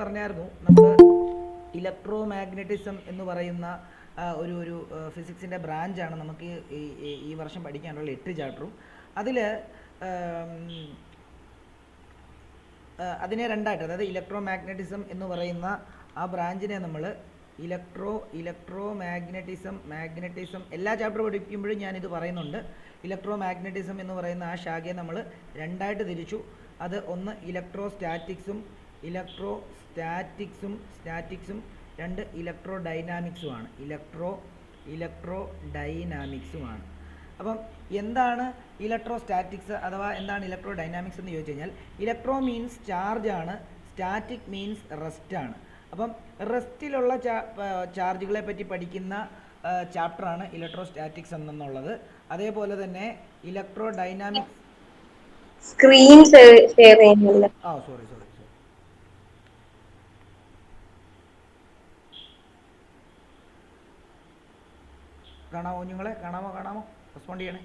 പറഞ്ഞായിരുന്നു നമ്മൾ electro magnetism എന്ന് പറയുന്ന ഒരു ഫിസിക്സിൻ്റെ ബ്രാഞ്ചാണ് നമുക്ക് ഈ വർഷം പഠിക്കാനുള്ള 8 ചാപ്റ്ററും. അതിനെ രണ്ടായിട്ട്, അതായത് ഇലക്ട്രോ മാഗ്നറ്റിസം എന്ന് പറയുന്ന ആ ബ്രാഞ്ചിനെ നമ്മൾ ഇലക്ട്രോ മാഗ്നറ്റിസം എല്ലാ ചാപ്റ്റർ പഠിക്കുമ്പോഴും ഞാനിത് പറയുന്നുണ്ട്. ഇലക്ട്രോ മാഗ്നറ്റിസം എന്ന് പറയുന്ന ആ ശാഖയെ നമ്മൾ രണ്ടായിട്ട് തിരിച്ചു. അത് ഒന്ന് സ്റ്റാറ്റിക്സും രണ്ട് ഇലക്ട്രോ ഡൈനാമിക്സുമാണ്. അപ്പം എന്താണ് ഇലക്ട്രോ സ്റ്റാറ്റിക്സ് അഥവാ എന്താണ് ഇലക്ട്രോ ഡൈനാമിക്സ് എന്ന് ചോദിച്ചു കഴിഞ്ഞാൽ, ഇലക്ട്രോ മീൻസ് ചാർജ് ആണ്, സ്റ്റാറ്റിക് മീൻസ് റെസ്റ്റ് ആണ്. അപ്പം റെസ്റ്റിലുള്ള ചാർജുകളെ പറ്റി പഠിക്കുന്ന ചാപ്റ്ററാണ് ഇലക്ട്രോ സ്റ്റാറ്റിക്സ് എന്നുള്ളത്. അതേപോലെ തന്നെ ഇലക്ട്രോ ഡൈനാമിക്സ് സ്ക്രീൻ ഷെയർ ചെയ്യുന്നില്ല. സോറി കാണാമോ കുഞ്ഞുങ്ങളെ? കാണാമോ? റെസ്പോണ്ട് ചെയ്യണേ.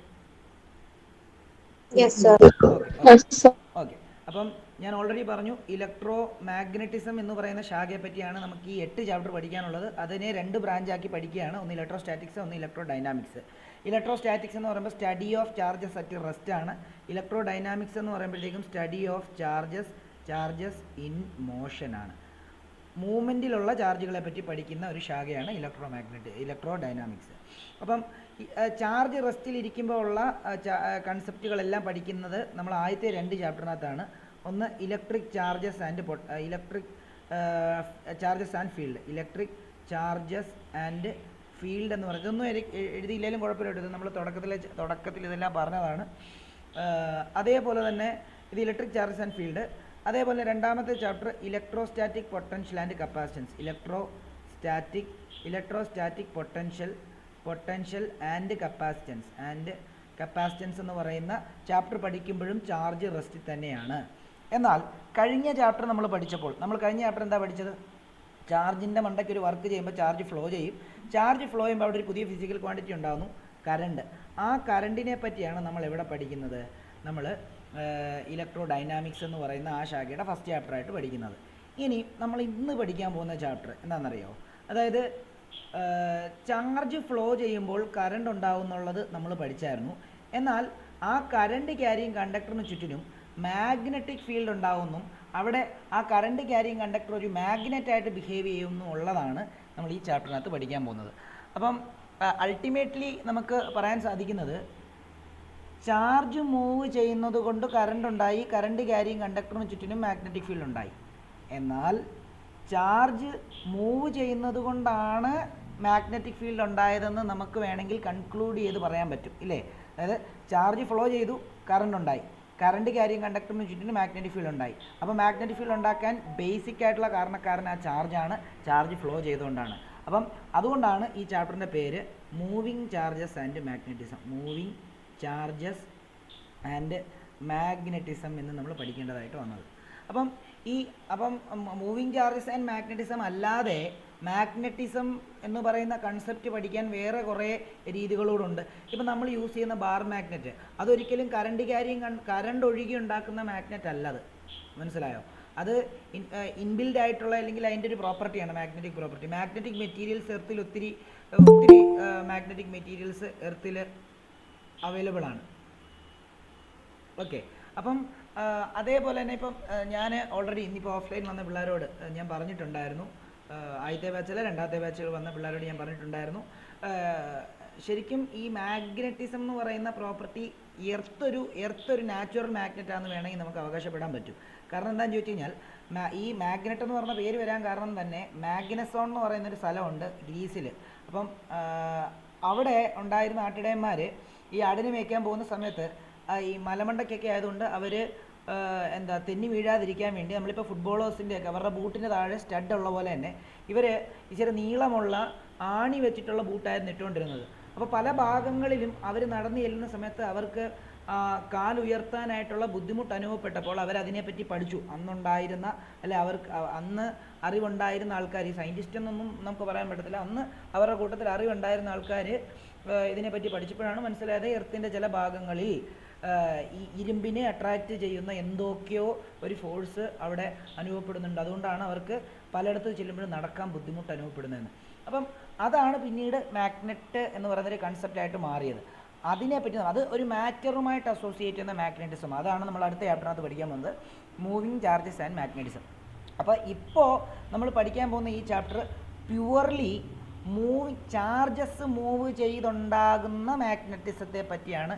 ഓക്കെ. അപ്പം ഞാൻ ഓൾറെഡി പറഞ്ഞു, ഇലക്ട്രോ മാഗ്നറ്റിസം എന്ന് പറയുന്ന ശാഖയെ പറ്റിയാണ് നമുക്ക് ഈ 8 ചാപ്റ്റർ പഠിക്കാനുള്ളത്. അതിനെ 2 ബ്രാഞ്ചാക്കി പഠിക്കുകയാണ്. ഒന്ന് ഇലക്ട്രോ സ്റ്റാറ്റിക്സ്, ഒന്ന് ഇലക്ട്രോ ഡൈനാമിക്സ്. ഇലക്ട്രോ സ്റ്റാറ്റിക്സ് എന്ന് പറയുമ്പോൾ study of charges at rest ആണ്. ഇലക്ട്രോ ഡൈനാമിക്സ് എന്ന് പറയുമ്പോഴത്തേക്കും study of charges in motion ആണ്. മൂവ്മെൻറ്റിലുള്ള ചാർജുകളെ പറ്റി പഠിക്കുന്ന ഒരു ശാഖയാണ് ഇലക്ട്രോ ഡൈനാമിക്സ്. അപ്പം ചാർജ് റെസ്റ്റിലിരിക്കുമ്പോൾ ഉള്ള കൺസെപ്റ്റുകളെല്ലാം പഠിക്കുന്നത് നമ്മൾ ആദ്യത്തെ 2 ചാപ്റ്ററിനകത്താണ്. ഒന്ന് ഇലക്ട്രിക് ചാർജസ് ആൻഡ് ഫീൽഡ് എന്ന് പറയുന്നത് ഒന്നും എഴുതിയില്ലെങ്കിലും കുഴപ്പമില്ല. ഇത് നമ്മൾ തുടക്കത്തിൽ ഇതെല്ലാം പറഞ്ഞതാണ്. അതേപോലെ തന്നെ ഇത് ഇലക്ട്രിക് ചാർജസ് ആൻഡ് ഫീൽഡ്. അതേപോലെ രണ്ടാമത്തെ chapter electrostatic potential and capacitance. Electrostatic potential and capacitance എന്ന് പറയുന്ന ചാപ്റ്റർ പഠിക്കുമ്പോഴും ചാർജ് റെസ്റ്റ് തന്നെയാണ്. എന്നാൽ കഴിഞ്ഞ ചാപ്റ്റർ നമ്മൾ പഠിച്ചപ്പോൾ കഴിഞ്ഞ ചാപ്റ്റർ എന്താ പഠിച്ചത്? ചാർജിൻ്റെ മണ്ടയ്ക്ക് ഒരു വർക്ക് ചെയ്യുമ്പോൾ ചാർജ് ഫ്ലോ ചെയ്യും. ചാർജ് ഫ്ലോ ചെയ്യുമ്പോൾ അവിടെ ഒരു പുതിയ ഫിസിക്കൽ ക്വാണ്ടിറ്റി ഉണ്ടാകുന്നു, കറണ്ട്. ആ കറണ്ടിനെ പറ്റിയാണ് നമ്മൾ എവിടെ പഠിക്കുന്നത്? നമ്മൾ ഇലക്ട്രോ ഡൈനാമിക്സ് എന്ന് പറയുന്ന ആ ശാഖയുടെ ഫസ്റ്റ് ചാപ്റ്ററായിട്ട് പഠിക്കുന്നത്. ഇനി നമ്മൾ ഇന്ന് പഠിക്കാൻ പോകുന്ന ചാപ്റ്റർ എന്താണെന്നറിയോ? അതായത് ചാർജ് ഫ്ലോ ചെയ്യുമ്പോൾ കറണ്ട് ഉണ്ടാവുന്നുള്ളത് നമ്മൾ പഠിച്ചായിരുന്നു. എന്നാൽ ആ കറണ്ട് ക്യാരിയിങ് കണ്ടക്ടറിന് ചുറ്റിനും മാഗ്നറ്റിക് ഫീൽഡ് ഉണ്ടാവുന്നു. അവിടെ ആ കറണ്ട് ക്യാരിയിങ് കണ്ടക്ടർ ഒരു മാഗ്നറ്റായിട്ട് ബിഹേവ് ചെയ്യുന്നു ഉള്ളതാണ് നമ്മൾ ഈ ചാപ്റ്ററിനകത്ത് പഠിക്കാൻ പോകുന്നത്. അപ്പം അൾട്ടിമേറ്റ്ലി നമുക്ക് പറയാൻ സാധിക്കുന്നത്, ചാർജ് മൂവ് ചെയ്യുന്നത് കൊണ്ട് കറണ്ട് ഉണ്ടായി, കറണ്ട് ക്യാരിയിങ് കണ്ടക്ടറിന് ചുറ്റിനും മാഗ്നറ്റിക് ഫീൽഡ് ഉണ്ടായി. എന്നാൽ ചാർജ് മൂവ് ചെയ്യുന്നത് കൊണ്ടാണ് മാഗ്നറ്റിക് ഫീൽഡ് ഉണ്ടായതെന്ന് നമുക്ക് വേണമെങ്കിൽ കൺക്ലൂഡ് ചെയ്ത് പറയാൻ പറ്റും, ഇല്ലേ? അതായത് ചാർജ് ഫ്ലോ ചെയ്തു, കറണ്ട് ഉണ്ടായി, കറണ്ട് ക്യാരിയിങ് കണ്ടക്ടറിന് ചുറ്റിനും മാഗ്നറ്റിക് ഫീൽഡ് ഉണ്ടായി. അപ്പോൾ മാഗ്നറ്റിക് ഫീൽഡ് ഉണ്ടാക്കാൻ ബേസിക് ആയിട്ടുള്ള കാരണക്കാരൻ ആ ചാർജാണ്, ചാർജ് ഫ്ലോ ചെയ്തുകൊണ്ടാണ്. അപ്പം അതുകൊണ്ടാണ് ഈ ചാപ്റ്ററിൻ്റെ പേര് മൂവിങ് ചാർജസ് ആൻഡ് മാഗ്നറ്റിസം എന്ന് നമ്മൾ പഠിക്കേണ്ടതായിട്ട് വന്നത്. അപ്പം മൂവിങ് ചാർജസ് ആൻഡ് മാഗ്നറ്റിസം അല്ലാതെ മാഗ്നറ്റിസം എന്ന് പറയുന്ന കൺസെപ്റ്റ് പഠിക്കാൻ വേറെ കുറേ രീതികളോടുണ്ട്. ഇപ്പം നമ്മൾ യൂസ് ചെയ്യുന്ന ബാർ മാഗ്നറ്റ്, അതൊരിക്കലും കറണ്ട് ഒഴുകി ഉണ്ടാക്കുന്ന മാഗ്നറ്റ് അല്ല. അത് മനസ്സിലായോ? അത് ഇൻബിൽഡ് ആയിട്ടുള്ള, അല്ലെങ്കിൽ അതിൻ്റെ ഒരു പ്രോപ്പർട്ടിയാണ് മാഗ്നറ്റിക് പ്രോപ്പർട്ടി. മാഗ്നറ്റിക് മെറ്റീരിയൽസ് എർത്തിൽ ഒത്തിരി മാഗ്നറ്റിക് മെറ്റീരിയൽസ് എർത്തിൽ അവൈലബിൾ ആണ്. ഓക്കെ. അപ്പം അതേപോലെ തന്നെ ഇപ്പം ഞാൻ ഓൾറെഡി ഇന്നിപ്പോൾ ഓഫ്ലൈൻ വന്ന പിള്ളേരോട് ഞാൻ പറഞ്ഞിട്ടുണ്ടായിരുന്നു, ആദ്യത്തെ ബാച്ചിൽ രണ്ടാമത്തെ ബാച്ചിൽ വന്ന പിള്ളേരോട് ഞാൻ പറഞ്ഞിട്ടുണ്ടായിരുന്നു, ശരിക്കും ഈ മാഗ്നറ്റിസം എന്ന് പറയുന്ന പ്രോപ്പർട്ടി എർത്തൊരു നാച്ചുറൽ മാഗ്നറ്റാണെന്ന് വേണമെങ്കിൽ നമുക്ക് അവകാശപ്പെടാൻ പറ്റും. കാരണം എന്താണെന്ന് ചോദിച്ചു കഴിഞ്ഞാൽ, ഈ മാഗ്നറ്റ് എന്ന് പറഞ്ഞ പേര് വരാൻ കാരണം തന്നെ മാഗ്നസോൺ എന്ന് പറയുന്നൊരു സ്ഥലമുണ്ട് ഗ്രീസിൽ. അപ്പം അവിടെ ഉണ്ടായിരുന്ന ആട്ടിടയന്മാർ ഈ ആടിനെ മേയ്ക്കാൻ പോകുന്ന സമയത്ത് ഈ മലമണ്ടയ്ക്കൊക്കെ ആയതുകൊണ്ട് അവർ തെന്നി വീഴാതിരിക്കാൻ വേണ്ടി, നമ്മളിപ്പോൾ ഫുട്ബോളേഴ്സിൻ്റെയൊക്കെ അവരുടെ ബൂട്ടിന് താഴെ സ്റ്റഡ് ഉള്ള പോലെ തന്നെ ഇവർ ഇച്ചിരി നീളമുള്ള ആണി വെച്ചിട്ടുള്ള ബൂട്ടായിരുന്നു ഇട്ടുകൊണ്ടിരുന്നത്. അപ്പോൾ പല ഭാഗങ്ങളിലും അവർ നടന്നു ചെല്ലുന്ന സമയത്ത് അവർക്ക് കാലുയർത്താനായിട്ടുള്ള ബുദ്ധിമുട്ട് അനുഭവപ്പെട്ടപ്പോൾ അവരതിനെപ്പറ്റി പഠിച്ചു. അന്ന് അറിവുണ്ടായിരുന്ന ആൾക്കാർ, ഈ സയൻറ്റിസ്റ്റ് എന്നൊന്നും നമുക്ക് പറയാൻ പറ്റത്തില്ല, അന്ന് അവരുടെ കൂട്ടത്തിൽ അറിവുണ്ടായിരുന്ന ആൾക്കാർ ഇതിനെപ്പറ്റി പഠിച്ചപ്പോഴാണ് മനസ്സിലായത് എർത്തിൻ്റെ ചില ഭാഗങ്ങളിൽ ഈ ഇരുമ്പിനെ അട്രാക്റ്റ് ചെയ്യുന്ന എന്തൊക്കെയോ ഒരു ഫോഴ്സ് അവിടെ അനുഭവപ്പെടുന്നുണ്ട്. അതുകൊണ്ടാണ് അവർക്ക് പലയിടത്ത് ചെല്ലുമ്പോഴും നടക്കാൻ ബുദ്ധിമുട്ട് അനുഭവപ്പെടുന്നതെന്ന്. അപ്പം അതാണ് പിന്നീട് മാഗ്നറ്റ് എന്ന് പറയുന്നൊരു കൺസെപ്റ്റായിട്ട് മാറിയത്. അതിനെപ്പറ്റി അത് ഒരു മാറ്ററുമായിട്ട് അസോസിയേറ്റ് ചെയ്യുന്ന മാഗ്നറ്റിസം, അതാണ് നമ്മൾ അടുത്ത ചാപ്റ്ററിനകത്ത് പഠിക്കാൻ പോകുന്നത്, മൂവിങ് ചാർജസ് ആൻഡ് മാഗ്നറ്റിസം. അപ്പോൾ ഇപ്പോൾ നമ്മൾ പഠിക്കാൻ പോകുന്ന ഈ ചാപ്റ്റർ പ്യുവർലി ചാർജസ് മൂവ് ചെയ്തുണ്ടാകുന്ന മാഗ്നറ്റിസത്തെ പറ്റിയാണ്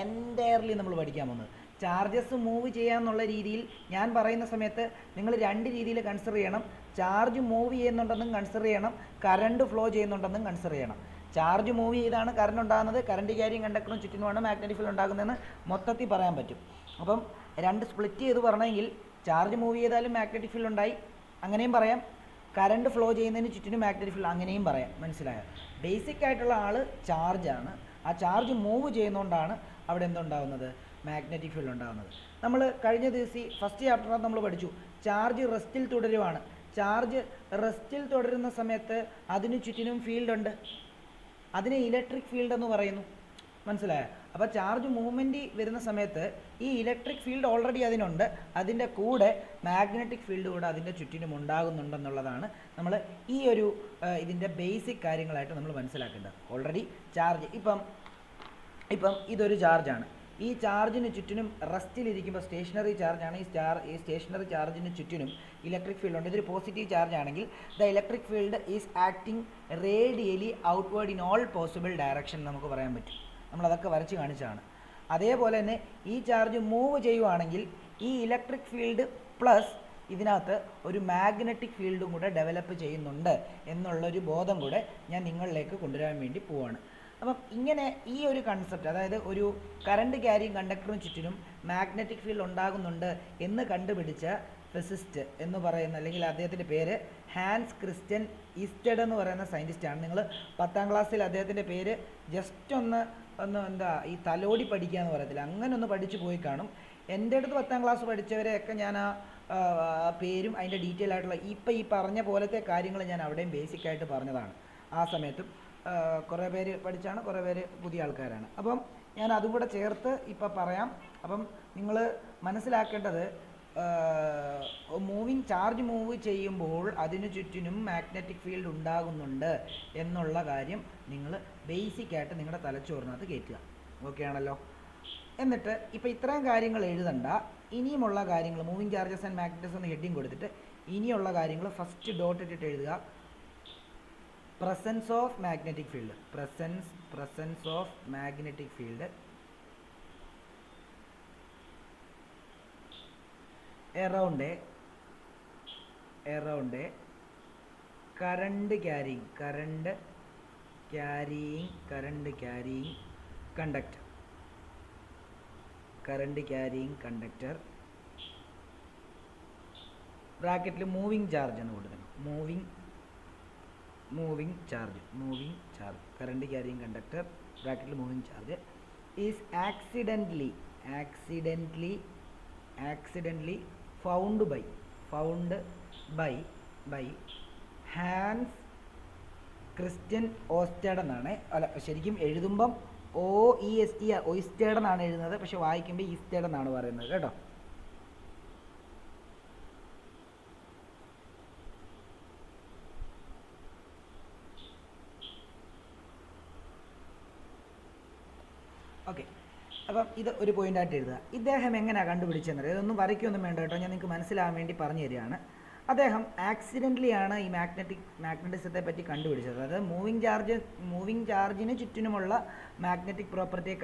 എൻറ്റയർലി നമ്മൾ പഠിക്കാൻ പോകുന്നത്. ചാർജസ് മൂവ് ചെയ്യാന്നുള്ള രീതിയിൽ ഞാൻ പറയുന്ന സമയത്ത് നിങ്ങൾ രണ്ട് രീതിയിൽ കൺസിഡർ ചെയ്യണം. ചാർജ് മൂവ് ചെയ്യുന്നുണ്ടെന്നും കൺസിഡർ ചെയ്യണം, കറണ്ട് ഫ്ലോ ചെയ്യുന്നുണ്ടെന്നും കൺസിഡർ ചെയ്യണം. ചാർജ് മൂവ് ചെയ്താണ് കറണ്ട് ഉണ്ടാകുന്നത്, കറണ്ട് ക്യാരിയും കണ്ടക്ടറും ചുറ്റിനുമാണ് മാഗ്നറ്റിക് ഫീൽഡ് ഉണ്ടാകുന്നതെന്ന് മൊത്തത്തിൽ പറയാൻ പറ്റും. അപ്പം രണ്ട് സ്പ്ലിറ്റ് ചെയ്ത് പറഞ്ഞെങ്കിൽ ചാർജ് മൂവ് ചെയ്താലും മാഗ്നറ്റിക് ഫീൽഡ് ഉണ്ടായി അങ്ങനെയും പറയാം, കറണ്ട് ഫ്ലോ ചെയ്യുന്നതിന് ചുറ്റിനും മാഗ്നറ്റിക് ഫീൽഡ് അങ്ങനെയും പറയാം. മനസ്സിലായോ? ബേസിക് ആയിട്ടുള്ള ആൾ ചാർജാണ്. ആ ചാർജ് മൂവ് ചെയ്യുന്നതുകൊണ്ടാണ് അവിടെ എന്തുണ്ടാകുന്നത്, മാഗ്നറ്റിക് ഫീൽഡ് ഉണ്ടാകുന്നത്. നമ്മൾ കഴിഞ്ഞ ദിവസം ഫസ്റ്റ് ചാപ്റ്ററിനകത്ത് നമ്മൾ പഠിച്ചു ചാർജ് റെസ്റ്റിൽ തുടരുവാണ്. ചാർജ് റെസ്റ്റിൽ തുടരുന്ന സമയത്ത് അതിന് ചുറ്റിനും ഫീൽഡ് ഉണ്ട്, അതിനെ ഇലക്ട്രിക് ഫീൽഡ് എന്ന് പറയുന്നു. മനസ്സിലായോ? അപ്പോൾ ചാർജ് മൂവ്മെൻറ്റ് വരുന്ന സമയത്ത് ഈ ഇലക്ട്രിക് ഫീൽഡ് ഓൾറെഡി അതിനുണ്ട്, അതിൻ്റെ കൂടെ മാഗ്നറ്റിക് ഫീൽഡ് കൂടെ അതിൻ്റെ ചുറ്റിനും ഉണ്ടാകുന്നുണ്ടെന്നുള്ളതാണ് നമ്മൾ ഈ ഒരു ഇതിൻ്റെ ബേസിക് കാര്യങ്ങളായിട്ട് നമ്മൾ മനസ്സിലാക്കേണ്ടത്. ഓൾറെഡി ചാർജ് ഇപ്പം ഇതൊരു ചാർജാണ്. ഈ ചാർജിന് ചുറ്റിനും റെസ്റ്റിലിരിക്കുമ്പോൾ സ്റ്റേഷനറി ചാർജാണ്. ഈ സ്റ്റേഷനറി ചാർജിന് ചുറ്റിനും ഇലക്ട്രിക് ഫീൽഡ് ഉണ്ട്. ഇതൊരു പോസിറ്റീവ് ചാർജ് ആണെങ്കിൽ the electric field is acting radially outward in all possible direction നമുക്ക് പറയാൻ പറ്റും. നമ്മളതൊക്കെ വരച്ച് കാണിച്ചതാണ്. അതേപോലെ തന്നെ ഈ ചാർജ് മൂവ് ചെയ്യുവാണെങ്കിൽ ഈ ഇലക്ട്രിക് ഫീൽഡ് പ്ലസ് ഇതിനകത്ത് ഒരു മാഗ്നറ്റിക് ഫീൽഡും കൂടെ ഡെവലപ്പ് ചെയ്യുന്നുണ്ട് എന്നുള്ളൊരു ബോധം കൂടെ ഞാൻ നിങ്ങളിലേക്ക് കൊണ്ടുവരാൻ വേണ്ടി പോവാണ്. അപ്പം ഇങ്ങനെ ഈ ഒരു കൺസെപ്റ്റ്, അതായത് ഒരു കറണ്ട് ക്യാരിയും കണ്ടക്ടറും ചുറ്റിനും മാഗ്നറ്റിക് ഫീൽഡ് ഉണ്ടാകുന്നുണ്ട് എന്ന് കണ്ടുപിടിച്ച ഫിസിസ്റ്റ് എന്ന് പറയുന്ന, അല്ലെങ്കിൽ അദ്ദേഹത്തിൻ്റെ പേര് ഹാൻസ് ക്രിസ്റ്റ്യൻ ഈസ്റ്റഡ് എന്ന് പറയുന്ന സയൻറ്റിസ്റ്റാണ്. നിങ്ങൾ 10ാം ക്ലാസ്സിൽ അദ്ദേഹത്തിൻ്റെ പേര് ജസ്റ്റ് ഒന്ന് എന്താ ഈ തലോടി പഠിക്കുക എന്ന് പറയത്തില്ല, അങ്ങനെ ഒന്ന് പഠിച്ചു പോയി കാണും. എൻ്റെ അടുത്ത് 10ാം ക്ലാസ് പഠിച്ചവരെയൊക്കെ ഞാൻ ആ പേരും അതിൻ്റെ ഡീറ്റെയിൽ ആയിട്ടുള്ള ഈ പറഞ്ഞ പോലത്തെ കാര്യങ്ങൾ ഞാൻ അവിടെയും ബേസിക്കായിട്ട് പറഞ്ഞതാണ്. ആ സമയത്തും കുറേ പേര് പഠിച്ചാണ്, കുറേ പേര് പുതിയ ആൾക്കാരാണ്. അപ്പം ഞാൻ അതും കൂടെ ചേർത്ത് ഇപ്പം പറയാം. അപ്പം നിങ്ങൾ മനസ്സിലാക്കേണ്ടത് ചാർജ് മൂവ് ചെയ്യുമ്പോൾ അതിനു ചുറ്റിനും മാഗ്നറ്റിക് ഫീൽഡ് ഉണ്ടാകുന്നുണ്ട് എന്നുള്ള കാര്യം നിങ്ങൾ ബേസിക്കായിട്ട് നിങ്ങളുടെ തലച്ചോറിനകത്ത് കയറ്റുക. ഓക്കെ ആണല്ലോ? എന്നിട്ട് ഇപ്പം ഇത്രയും കാര്യങ്ങൾ എഴുതണ്ട, ഇനിയുമുള്ള കാര്യങ്ങൾ മൂവിങ് ചാർജസ് ആൻഡ് മാഗ്നറ്റിസം എന്ന് ഹെഡിങ് കൊടുത്തിട്ട് ഇനിയുള്ള കാര്യങ്ങൾ ഫസ്റ്റ് ഡോട്ട് ഇട്ടിട്ട് എഴുതുക. presence of magnetic field, presence of magnetic field, around a current carrying conductor ബ്രാക്കറ്റിൽ മൂവിങ് ചാർജ് എന്ന് കൊടുക്കണം. Moving charge current carrying conductor ബ്രാക്കറ്റിൽ moving charge is accidentally found by Hans Christian Oersted എന്നാണ്. അല്ല, ശരിക്കും എഴുതുമ്പം ഓയിസ്റ്റേഡ് എന്നാണ് എഴുതുന്നത്, പക്ഷെ വായിക്കുമ്പോൾ ഈസ്റ്റേഡ് എന്നാണ് പറയുന്നത് കേട്ടോ. ഓക്കെ, അപ്പം ഇത് ഒരു പോയിൻ്റായിട്ട് എഴുതുക. ഇദ്ദേഹം എങ്ങനെയാണ് കണ്ടുപിടിച്ചെന്നത്? ഇതൊന്നും വരയ്ക്കൊന്നും വേണ്ട കേട്ടോ, ഞാൻ നിങ്ങൾക്ക് മനസ്സിലാവാൻ വേണ്ടി പറഞ്ഞു തരികയാണ്. അദ്ദേഹം ആക്സിഡൻ്റലിയാണ് ഈ മാഗ്നറ്റിസത്തെ പറ്റി കണ്ടുപിടിച്ചത്. അതായത് മൂവിങ് ചാർജിന് ചുറ്റിനുമുള്ള മാഗ്നറ്റിക് പ്രോപ്പർട്ടിയെ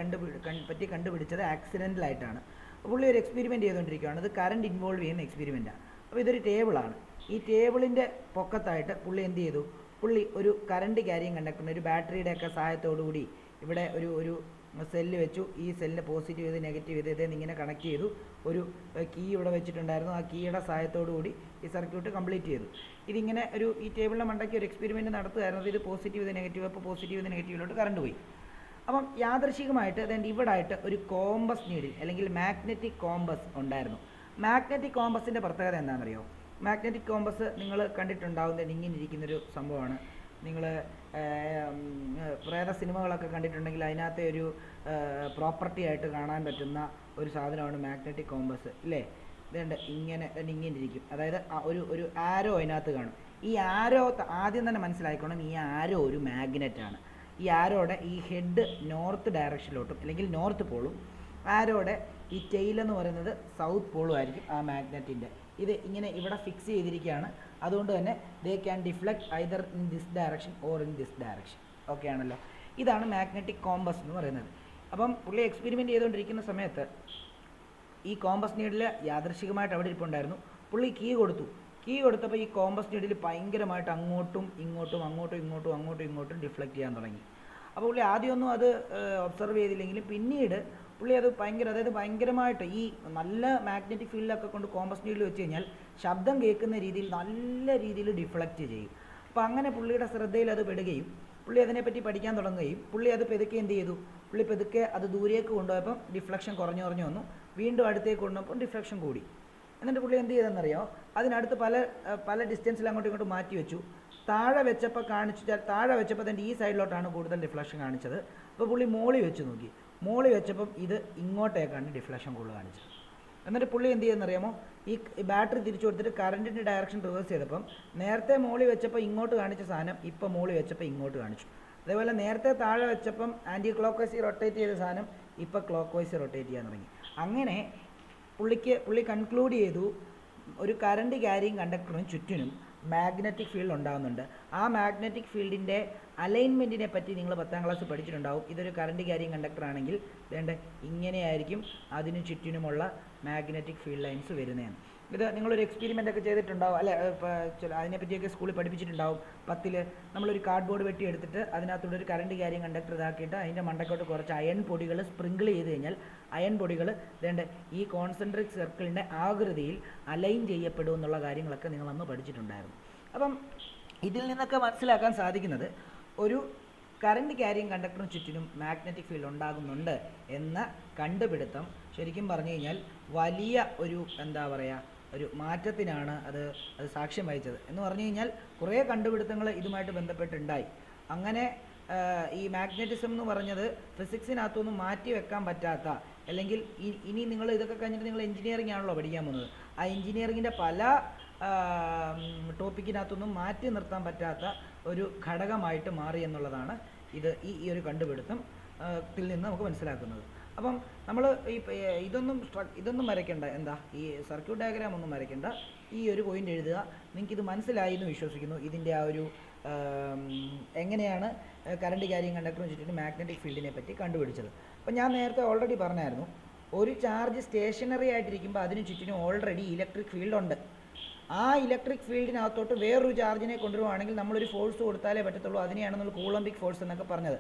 പറ്റി കണ്ടുപിടിച്ചത് ആക്സിഡൻ്റലായിട്ടാണ്. പുള്ളി ഒരു എക്സ്പെരിമെൻറ്റ് ചെയ്തുകൊണ്ടിരിക്കുകയാണ്. ഇത് കറണ്ട് ഇൻവോൾവ് ചെയ്യുന്ന എക്സ്പെരിമെൻറ്റാണ്. അപ്പോൾ ഇതൊരു ടേബിളാണ്. ഈ ടേബിളിൻ്റെ പൊക്കത്തായിട്ട് പുള്ളി എന്ത് ചെയ്തു? പുള്ളി ഒരു കറണ്ട് ക്യാരിയിങ് കണ്ടക്ടറിന് ഒരു ബാറ്ററിയുടെയൊക്കെ സഹായത്തോടു കൂടി ഇവിടെ ഒരു സെല്ല് വെച്ചു. ഈ സെല്ലിന് പോസിറ്റീവ് ചെയ്ത് നെഗറ്റീവ് ചെയ്ത് ഇതേ ഇങ്ങനെ കണക്ട് ചെയ്തു. ഒരു കീ ഇവിടെ വെച്ചിട്ടുണ്ടായിരുന്നു. ആ കീയുടെ സഹായത്തോടു കൂടി ഈ സർക്യൂട്ട് കംപ്ലീറ്റ് ചെയ്തു. ഇതിങ്ങനെ ഈ ടേബിളിൻ്റെ മണ്ടയ്ക്ക് ഒരു എക്സ്പെരിമെൻറ്റ് നടത്തുകയായിരുന്നു. ഇത് പോസിറ്റീവ് ചെയ്ത് നെഗറ്റീവ്, അപ്പോൾ പോസിറ്റീവ് ചെയ്ത് നെഗറ്റീവിലോട്ട് കറണ്ട് പോയി. അപ്പം യാദൃശികമായിട്ട് അതിൻ്റെ ഇവിടെ ആയിട്ട് ഒരു കോമ്പസ് നീഡിൽ അല്ലെങ്കിൽ മാഗ്നറ്റിക് കോമ്പസ് ഉണ്ടായിരുന്നു. മാഗ്നറ്റിക് കോമ്പസിൻ്റെ പ്രത്യേകത എന്താണെന്നറിയോ? മാഗ്നറ്റിക് കോമ്പസ് നിങ്ങൾ കണ്ടിട്ടുണ്ടാവുന്നത് ഇങ്ങനെ ഇരിക്കുന്നൊരു സംഭവമാണ്. നിങ്ങൾ പ്രേത സിനിമകളൊക്കെ കണ്ടിട്ടുണ്ടെങ്കിൽ അതിനകത്തെ ഒരു പ്രോപ്പർട്ടി ആയിട്ട് കാണാൻ പറ്റുന്ന ഒരു സാധനമാണ് മാഗ്നറ്റിക് കോമ്പസ് ഇല്ലേ? ഇതുണ്ട് ഇങ്ങനെ ഇരിക്കും. അതായത് ഒരു ആരോ അതിനകത്ത് കാണും. ഈ ആരോ ആദ്യം തന്നെ മനസ്സിലായിക്കോണം, ഈ ആരോ ഒരു മാഗ്നറ്റാണ്. ഈ ആരോടെ ഈ ഹെഡ് നോർത്ത് ഡയറക്ഷനിലോട്ടും അല്ലെങ്കിൽ നോർത്ത് പോളും, ആരോടെ ഈ ടെയിലെന്ന് പറയുന്നത് സൗത്ത് പോളും ആയിരിക്കും ആ മാഗ്നറ്റിൻ്റെ. ഇത് ഇങ്ങനെ ഇവിടെ ഫിക്സ് ചെയ്തിരിക്കുകയാണ്. അതുകൊണ്ട് തന്നെ they can deflect either in this direction or in this direction. Okay ആണല്ലോ? ഇതാണ് മാഗ്നറ്റിക് കോമ്പസ് എന്ന് പറയുന്നത്. അപ്പം പുള്ളി എക്സ്പെരിമെൻറ്റ് ചെയ്തുകൊണ്ടിരിക്കുന്ന സമയത്ത് ഈ കോമ്പസ് നീഡിൽ യാദൃശികമായിട്ട് അവിടെ ഇരിപ്പുണ്ടായിരുന്നു. പുള്ളി കീ കൊടുത്തപ്പോൾ ഈ കോമ്പസ് നീഡിൽ ഭയങ്കരമായിട്ട് അങ്ങോട്ടും ഇങ്ങോട്ടും ഡിഫ്ലക്റ്റ് ചെയ്യാൻ തുടങ്ങി. അപ്പോൾ പുള്ളി ആദ്യമൊന്നും അത് ഒബ്സർവ് ചെയ്തില്ലെങ്കിലും പിന്നീട് പുള്ളി അത് ഭയങ്കരമായിട്ട് ഈ നല്ല മാഗ്നറ്റിക് ഫീൽഡിലൊക്കെ കൊണ്ട് കോമ്പസ് നീഡിൽ വെച്ച് കഴിഞ്ഞാൽ ശബ്ദം കേൾക്കുന്ന രീതിയിൽ നല്ല രീതിയിൽ ഡിഫ്ലക്റ്റ് ചെയ്യും. അപ്പോൾ അങ്ങനെ പുള്ളിയുടെ ശ്രദ്ധയിൽ അത് പെടുകയും പുള്ളി അതിനെപ്പറ്റി പഠിക്കാൻ തുടങ്ങുകയും പുള്ളി അത് പെതുക്കെ എന്ത് ചെയ്തു, പുള്ളി പെതുക്കെ അത് ദൂരേക്ക് കൊണ്ടുപോയപ്പം ഡിഫ്ലക്ഷൻ കുറഞ്ഞു വന്നു. വീണ്ടും അടുത്തേക്ക് കൊണ്ടുപോയപ്പോൾ ഡിഫ്ലക്ഷൻ കൂടി. എന്നിട്ട് പുള്ളി എന്ത് ചെയ്തെന്നറിയോ, അതിനടുത്ത് പല ഡിസ്റ്റൻസിൽ അങ്ങോട്ടും ഇങ്ങോട്ടും മാറ്റി വെച്ചു. താഴെ വെച്ചപ്പോൾ തന്നെ ഈ സൈഡിലോട്ടാണ് കൂടുതൽ ഡിഫ്ലക്ഷൻ കാണിച്ചത്. അപ്പോൾ പുള്ളി മോളി വെച്ചപ്പം ഇത് ഇങ്ങോട്ടേക്കാണ് ഡിഫ്ലക്ഷൻ കൂടുതൽ കാണിച്ചത്. എന്നിട്ട് പുള്ളി എന്ത് ചെയ്യുന്നറിയാമോ, ഈ ബാറ്ററി തിരിച്ചു കൊടുത്തിട്ട് കറണ്ടിൻ്റെ ഡയറക്ഷൻ റിവേഴ്സ് ചെയ്തപ്പം നേരത്തെ മോളി വെച്ചപ്പോൾ ഇങ്ങോട്ട് കാണിച്ച സാധനം ഇപ്പം മോളി വെച്ചപ്പോൾ ഇങ്ങോട്ട് കാണിച്ചു. അതേപോലെ നേരത്തെ താഴെ വെച്ചപ്പം ആൻറ്റി ക്ലോക്ക് വൈസ് റൊട്ടേറ്റ് ചെയ്ത സാധനം ഇപ്പോൾ ക്ലോക്ക് വൈസ് റൊട്ടേറ്റ് ചെയ്യാൻ തുടങ്ങി. അങ്ങനെ പുള്ളി കൺക്ലൂഡ് ചെയ്തു, ഒരു കറണ്ട് ക്യാരിങ് കണ്ടക്ടറിനും ചുറ്റിനും മാഗ്നറ്റിക് ഫീൽഡ് ഉണ്ടാകുന്നുണ്ട്. ആ മാഗ്നറ്റിക് ഫീൽഡിൻ്റെ അലൈൻമെൻറ്റിനെ പറ്റി നിങ്ങൾ 10ാം ക്ലാസ് പഠിച്ചിട്ടുണ്ടാവും. ഇതൊരു കറണ്ട് ക്യാരിങ് കണ്ടക്ടർ ആണെങ്കിൽ വേണ്ട ഇങ്ങനെയായിരിക്കും അതിന് ചുറ്റിനുമുള്ള മാഗ്നറ്റിക് ഫീൽഡ് ലൈൻസ് വരുന്നതാണ്. ഇത് നിങ്ങളൊരു എക്സ്പെരിമെൻ്റ് ഒക്കെ ചെയ്തിട്ടുണ്ടാവും അല്ലെ? അതിനെപ്പറ്റിയൊക്കെ സ്കൂളിൽ പഠിപ്പിച്ചിട്ടുണ്ടാവും. 10ൽ നമ്മളൊരു കാർഡ്ബോർഡ് വെട്ടി എടുത്തിട്ട് അതിനകത്തൂടെ ഒരു കറണ്ട് ക്യാരിങ് കണ്ടക്ടർ ഇതാക്കിയിട്ട് അതിൻ്റെ മണ്ടക്കോട്ട് കുറച്ച് അയൺ പൊടികൾ സ്പ്രിങ്കിൾ ചെയ്ത് കഴിഞ്ഞാൽ അയൺ പൊടികൾ വേണ്ട ഈ കോൺസെൻട്രിക് സർക്കിളിൻ്റെ ആകൃതിയിൽ അലൈൻ ചെയ്യപ്പെടും എന്നുള്ള കാര്യങ്ങളൊക്കെ നിങ്ങളന്ന് പഠിച്ചിട്ടുണ്ടായിരുന്നു. അപ്പം ഇതിൽ നിന്നൊക്കെ മനസ്സിലാക്കാൻ സാധിക്കുന്നത് ഒരു കറണ്ട് ക്യാരിങ് കണ്ടക്ടറിന് ചുറ്റിനും മാഗ്നറ്റിക് ഫീൽഡ് ഉണ്ടാകുന്നുണ്ട് എന്ന കണ്ടുപിടുത്തം ശരിക്കും പറഞ്ഞു കഴിഞ്ഞാൽ വലിയ ഒരു മാറ്റത്തിനാണ് അത് സാക്ഷ്യം വഹിച്ചത് എന്ന് പറഞ്ഞു കഴിഞ്ഞാൽ കുറേ കണ്ടുപിടുത്തങ്ങൾ ഇതുമായിട്ട് ബന്ധപ്പെട്ടുണ്ടായി. അങ്ങനെ ഈ മാഗ്നറ്റിസം എന്ന് പറഞ്ഞത് ഫിസിക്സിനകത്തൊന്നും മാറ്റി വെക്കാൻ പറ്റാത്ത, അല്ലെങ്കിൽ ഇനി നിങ്ങൾ ഇതൊക്കെ കഴിഞ്ഞിട്ട് നിങ്ങൾ എഞ്ചിനീയറിംഗ് ആണല്ലോ പഠിക്കാൻ പോകുന്നത്, ആ എഞ്ചിനീയറിങ്ങിൻ്റെ പല ടോപ്പിക്കിനകത്തൊന്നും മാറ്റി നിർത്താൻ പറ്റാത്ത ഒരു ഘടകമായിട്ട് മാറി എന്നുള്ളതാണ് ഈ ഒരു കണ്ടുപിടുത്തത്തിൽ നിന്ന് നമുക്ക് മനസ്സിലാക്കുന്നത്. അപ്പം നമ്മൾ ഇതൊന്നും വരയ്ക്കേണ്ട, ഈ സർക്യൂട്ട് ഡയഗ്രാം ഒന്നും വരയ്ക്കേണ്ട, ഈ ഒരു പോയിന്റ് എഴുതുക. നിങ്ങൾക്കിത് മനസ്സിലായി എന്ന് വിശ്വസിക്കുന്നു. ഇതിൻ്റെ ആ ഒരു എങ്ങനെയാണ് കറണ്ട് ക്യാരിങ് കണ്ടക്ടറിന് ചുറ്റിനും മാഗ്നറ്റിക് ഫീൽഡിനെ പറ്റി കണ്ടുപിടിച്ചത്. അപ്പം ഞാൻ നേരത്തെ ഓൾറെഡി പറഞ്ഞായിരുന്നു, ഒരു ചാർജ് സ്റ്റേഷനറി ആയിട്ടിരിക്കുമ്പോൾ അതിന് ചുറ്റിനും ഓൾറെഡി ഇലക്ട്രിക് ഫീൽഡ് ഉണ്ട്. ആ ഇലക്ട്രിക് ഫീൽഡിനകത്തോട്ട് വേറൊരു ചാർജിനെ കൊണ്ടുവരുവാണെങ്കിൽ നമ്മളൊരു ഫോഴ്സ് കൊടുത്താലേ പറ്റത്തുള്ളൂ. അതിനെയാണ് നമ്മൾ കൂളംബിക് ഫോഴ്സ് എന്നൊക്കെ പറഞ്ഞത്.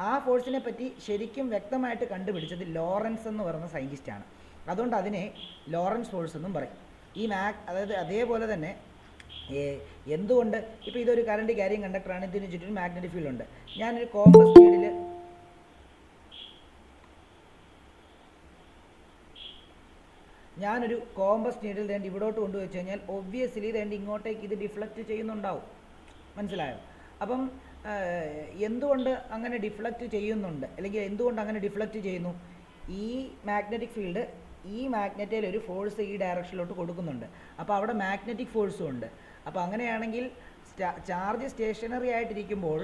ആ ഫോഴ്സിനെ പറ്റി ശരിക്കും വ്യക്തമായിട്ട് കണ്ടുപിടിച്ചത് ലോറൻസ് എന്ന് പറയുന്ന സയൻറ്റിസ്റ്റാണ്. അതുകൊണ്ട് അതിനെ ലോറൻസ് ഫോഴ്സ് എന്നും പറയും. അതായത് അതേപോലെ തന്നെ എന്തുകൊണ്ട് ഇപ്പോൾ ഇതൊരു കറണ്ട് ക്യാരിങ് കണ്ടക്ടറാണ്, ഇതിന് ചുറ്റും മാഗ്നറ്റിക് ഫീൽഡ് ഉണ്ട്. ഞാനൊരു കോമ്പസ് നീഡിൽ വേണ്ടി ഇവിടോട്ട് കൊണ്ടുവച്ച് കഴിഞ്ഞാൽ ഒബ്വിയസ്ലി വേണ്ടി ഇങ്ങോട്ടേക്ക് ഇത് ഡിഫ്ലക്റ്റ് ചെയ്യുന്നുണ്ടാവും. മനസ്സിലായോ? അപ്പം എന്തുകൊണ്ട് അങ്ങനെ ഡിഫ്ലക്റ്റ് ചെയ്യുന്നുണ്ട്, അല്ലെങ്കിൽ എന്തുകൊണ്ട് അങ്ങനെ ഡിഫ്ലക്റ്റ് ചെയ്യുന്നു? ഈ മാഗ്നറ്റിക് ഫീൽഡ് ഈ മാഗ്നറ്റിൽ ഒരു ഫോഴ്സ് ഈ ഡയറക്ഷനിലോട്ട് കൊടുക്കുന്നുണ്ട്. അപ്പോൾ അവിടെ മാഗ്നറ്റിക് ഫോഴ്സും ഉണ്ട്. അപ്പോൾ അങ്ങനെയാണെങ്കിൽ ചാർജ് സ്റ്റേഷനറി ആയിട്ടിരിക്കുമ്പോൾ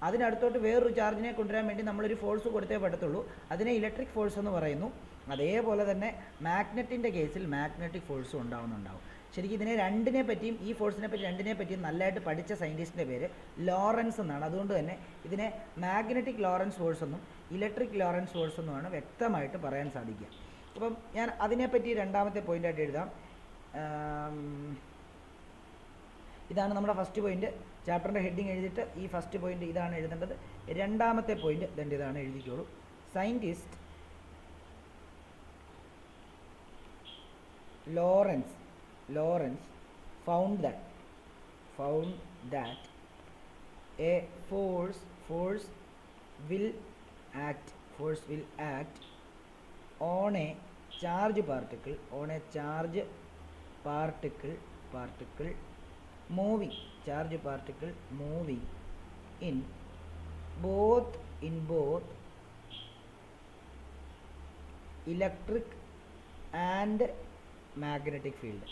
അതിനടുത്തോട്ട് വേറൊരു ചാർജിനെ കൊണ്ടുവരാൻ വേണ്ടി നമ്മളൊരു ഫോഴ്സ് കൊടുത്തേ പറ്റത്തുള്ളൂ. അതിനെ ഇലക്ട്രിക് ഫോഴ്സ് എന്ന് പറയുന്നു. അതേപോലെ തന്നെ മാഗ്നറ്റിൻ്റെ കേസിൽ മാഗ്നറ്റിക് ഫോഴ്സും ഉണ്ടാവും. ശരിക്കും ഇതിനെ രണ്ടിനെ പറ്റിയും, ഈ ഫോഴ്സിനെ പറ്റി രണ്ടിനെ പറ്റിയും നല്ലതായിട്ട് പഠിച്ച സയൻറ്റിസ്റ്റിൻ്റെ പേര് ലോറൻസ് എന്നാണ്. അതുകൊണ്ട് തന്നെ ഇതിനെ മാഗ്നറ്റിക് ലോറൻസ് ഫോഴ്സ് എന്നും ഇലക്ട്രിക് ലോറൻസ് ഫോഴ്സ് എന്നുമാണ് വ്യക്തമായിട്ട് പറയാൻ സാധിക്കുക. അപ്പം ഞാൻ അതിനെപ്പറ്റി രണ്ടാമത്തെ പോയിൻ്റായിട്ട് എഴുതാം. ഇതാണ് നമ്മുടെ ഫസ്റ്റ് പോയിന്റ്. ചാപ്റ്ററിൻ്റെ ഹെഡിങ് എഴുതിയിട്ട് ഈ ഫസ്റ്റ് പോയിന്റ് ഇതാണ് എഴുതേണ്ടത്. രണ്ടാമത്തെ പോയിന്റ് ഇതാണ്, എഴുതിക്കോളൂ. Scientist Lorentz found that a force will act on a charge particle moving in both electric and magnetic field.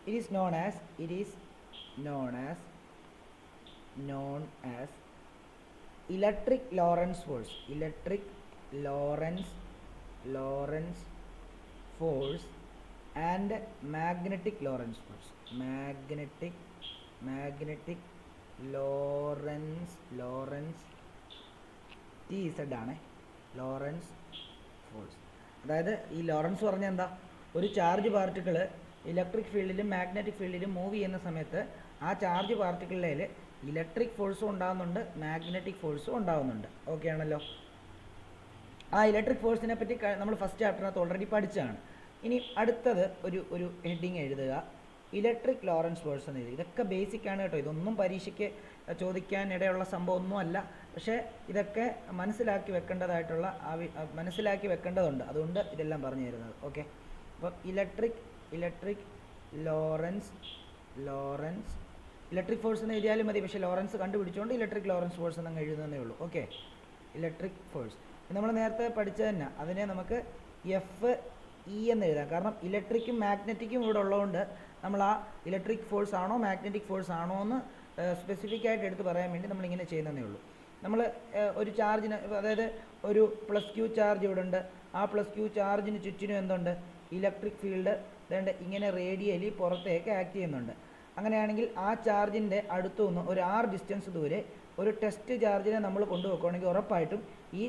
It is known as electric Lorentz force. Lorentz force and magnetic Lorentz force. Magnetic Lorentz TZ ആണ് Lorentz force. അതായത് ഈ Lorentz പറഞ്ഞാൽ എന്താ, ഒരു charge particle electric ഫീൽഡിലും magnetic ഫീൽഡിലും move ചെയ്യുന്ന സമയത്ത് ആ ചാർജ് പാർട്ടിക്കിളിൽ ഇലക്ട്രിക് ഫോഴ്സും ഉണ്ടാകുന്നുണ്ട്, മാഗ്നറ്റിക് ഫോഴ്സും ഉണ്ടാകുന്നുണ്ട്. ഓക്കെ ആണല്ലോ. ആ ഇലക്ട്രിക് ഫോഴ്സിനെ പറ്റി നമ്മൾ ഫസ്റ്റ് ചാപ്റ്ററിനകത്ത് ഓൾറെഡി പഠിച്ചതാണ്. ഇനി അടുത്തത് ഒരു ഹെഡിങ് എഴുതുക, ഇലക്ട്രിക് ലോറൻസ് ഫോഴ്സ് എന്ന് എഴുതി. ഇതൊക്കെ ബേസിക് ആണ് കേട്ടോ, ഇതൊന്നും പരീക്ഷയ്ക്ക് ചോദിക്കാൻ ഇടയുള്ള സംഭവമൊന്നും അല്ല. പക്ഷേ ഇതൊക്കെ മനസ്സിലാക്കി വെക്കേണ്ടതുണ്ട്, അതുകൊണ്ട് ഇതെല്ലാം പറഞ്ഞു തരുന്നത്. ഓക്കെ, അപ്പോൾ ഇലക്ട്രിക് ലോറൻസ് ഇലക്ട്രിക് ഫോഴ്സ് എന്ന് എഴുതിയാലും മതി, പക്ഷേ ലോറൻസ് കണ്ടുപിടിച്ചുകൊണ്ട് ഇലക്ട്രിക് ലോറൻസ് ഫോഴ്സ് എന്നങ്ങ് എഴുതുന്നതേ ഉള്ളൂ. ഓക്കെ, ഇലക്ട്രിക് ഫോഴ്സ് നമ്മൾ നേരത്തെ പഠിച്ചത് തന്നെ, അതിനെ നമുക്ക് FE എന്ന് എഴുതാം. കാരണം ഇലക്ട്രിക്കും മാഗ്നറ്റിക്കും ഇവിടെ ഉള്ളതുകൊണ്ട് നമ്മൾ ആ ഇലക്ട്രിക് ഫോഴ്സ് ആണോ മാഗ്നറ്റിക് ഫോഴ്സ് ആണോ എന്ന് സ്പെസിഫിക് ആയിട്ട് എടുത്ത് പറയാൻ വേണ്ടി നമ്മളിങ്ങനെ ചെയ്യുന്നതേ ഉള്ളൂ. നമ്മൾ ഒരു ചാർജിന്, അതായത് ഒരു +Q ചാർജ് ഇവിടെ ഉണ്ട്, ആ +Q ചാർജിന് ചുറ്റിനും എന്തുണ്ട്, ഇലക്ട്രിക് ഫീൽഡ് വേണ്ട ഇങ്ങനെ റേഡിയലി പുറത്തേക്ക് ആക്ട് ചെയ്യുന്നുണ്ട്. അങ്ങനെയാണെങ്കിൽ ആ ചാർജിൻ്റെ അടുത്തുനിന്ന് ഒരു R ഡിസ്റ്റൻസ് ദൂരെ ഒരു ടെസ്റ്റ് ചാർജിനെ നമ്മൾ കൊണ്ടുപോക്കുകയാണെങ്കിൽ ഉറപ്പായിട്ടും ഈ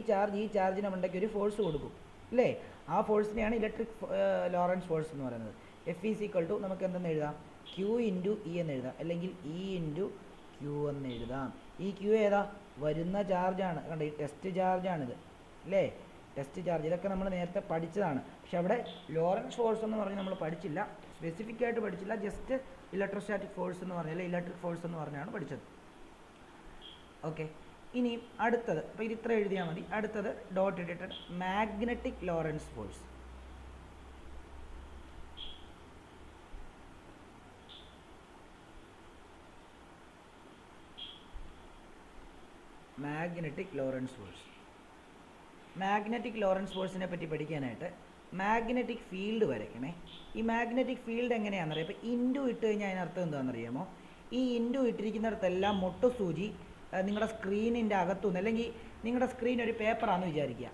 ചാർജിന് മണ്ടയ്ക്ക് ഒരു ഫോഴ്സ് കൊടുക്കും അല്ലേ. ആ ഫോഴ്സിനെയാണ് ഇലക്ട്രിക് ലോറൻസ് ഫോഴ്സ് എന്ന് പറയുന്നത്. F = നമുക്ക് എന്തെന്ന് എഴുതാം, Q × E എന്ന് എഴുതാം, അല്ലെങ്കിൽ E × Q എന്ന് എഴുതാം. ഈ Q ഏതാ, വരുന്ന ചാർജാണ്. കണ്ടോ, ഈ ടെസ്റ്റ് ചാർജാണിത് അല്ലേ, ടെസ്റ്റ് ചാർജ്. ഇതൊക്കെ നമ്മൾ നേരത്തെ പഠിച്ചതാണ്. പക്ഷെ അവിടെ ലോറൻസ് ഫോഴ്സ് എന്ന് പറഞ്ഞ് നമ്മൾ പഠിച്ചില്ല, സ്പെസിഫിക് ആയിട്ട് പഠിച്ചില്ല. ജസ്റ്റ് ഇലക്ട്രോസ്റ്റാറ്റിക് ഫോഴ്സ് എന്ന് പറഞ്ഞാൽ ഇലക്ട്രിക് ഫോഴ്സ് എന്ന് പറഞ്ഞാണ് പഠിച്ചത്. ഓക്കെ, ഇനി അടുത്തത്, അപ്പോൾ ഇത് ഇത്ര എഴുതിയാൽ മതി. അടുത്തത് ഡോട്ട് ഇട്ടിട്ട് magnetic Lorentz force. Magnetic Lawrence ഫോഴ്സിനെ പറ്റി പഠിക്കാനായിട്ട് മാഗ്നറ്റിക് ഫീൽഡ് വരയ്ക്കണേ. ഈ മാഗ്നറ്റിക് ഫീൽഡ് എങ്ങനെയാണെന്നറിയാം. ഇപ്പോൾ ഇൻറ്റു ഇട്ട് കഴിഞ്ഞാൽ അതിനർത്ഥം എന്താണെന്നറിയാമോ, ഈ ഇൻറ്റു ഇട്ടിരിക്കുന്നിടത്തെല്ലാം മുട്ടുസൂചി നിങ്ങളുടെ സ്ക്രീനിൻ്റെ അകത്തുനിന്ന്, അല്ലെങ്കിൽ നിങ്ങളുടെ സ്ക്രീൻ ഒരു പേപ്പറാണെന്ന് വിചാരിക്കുക.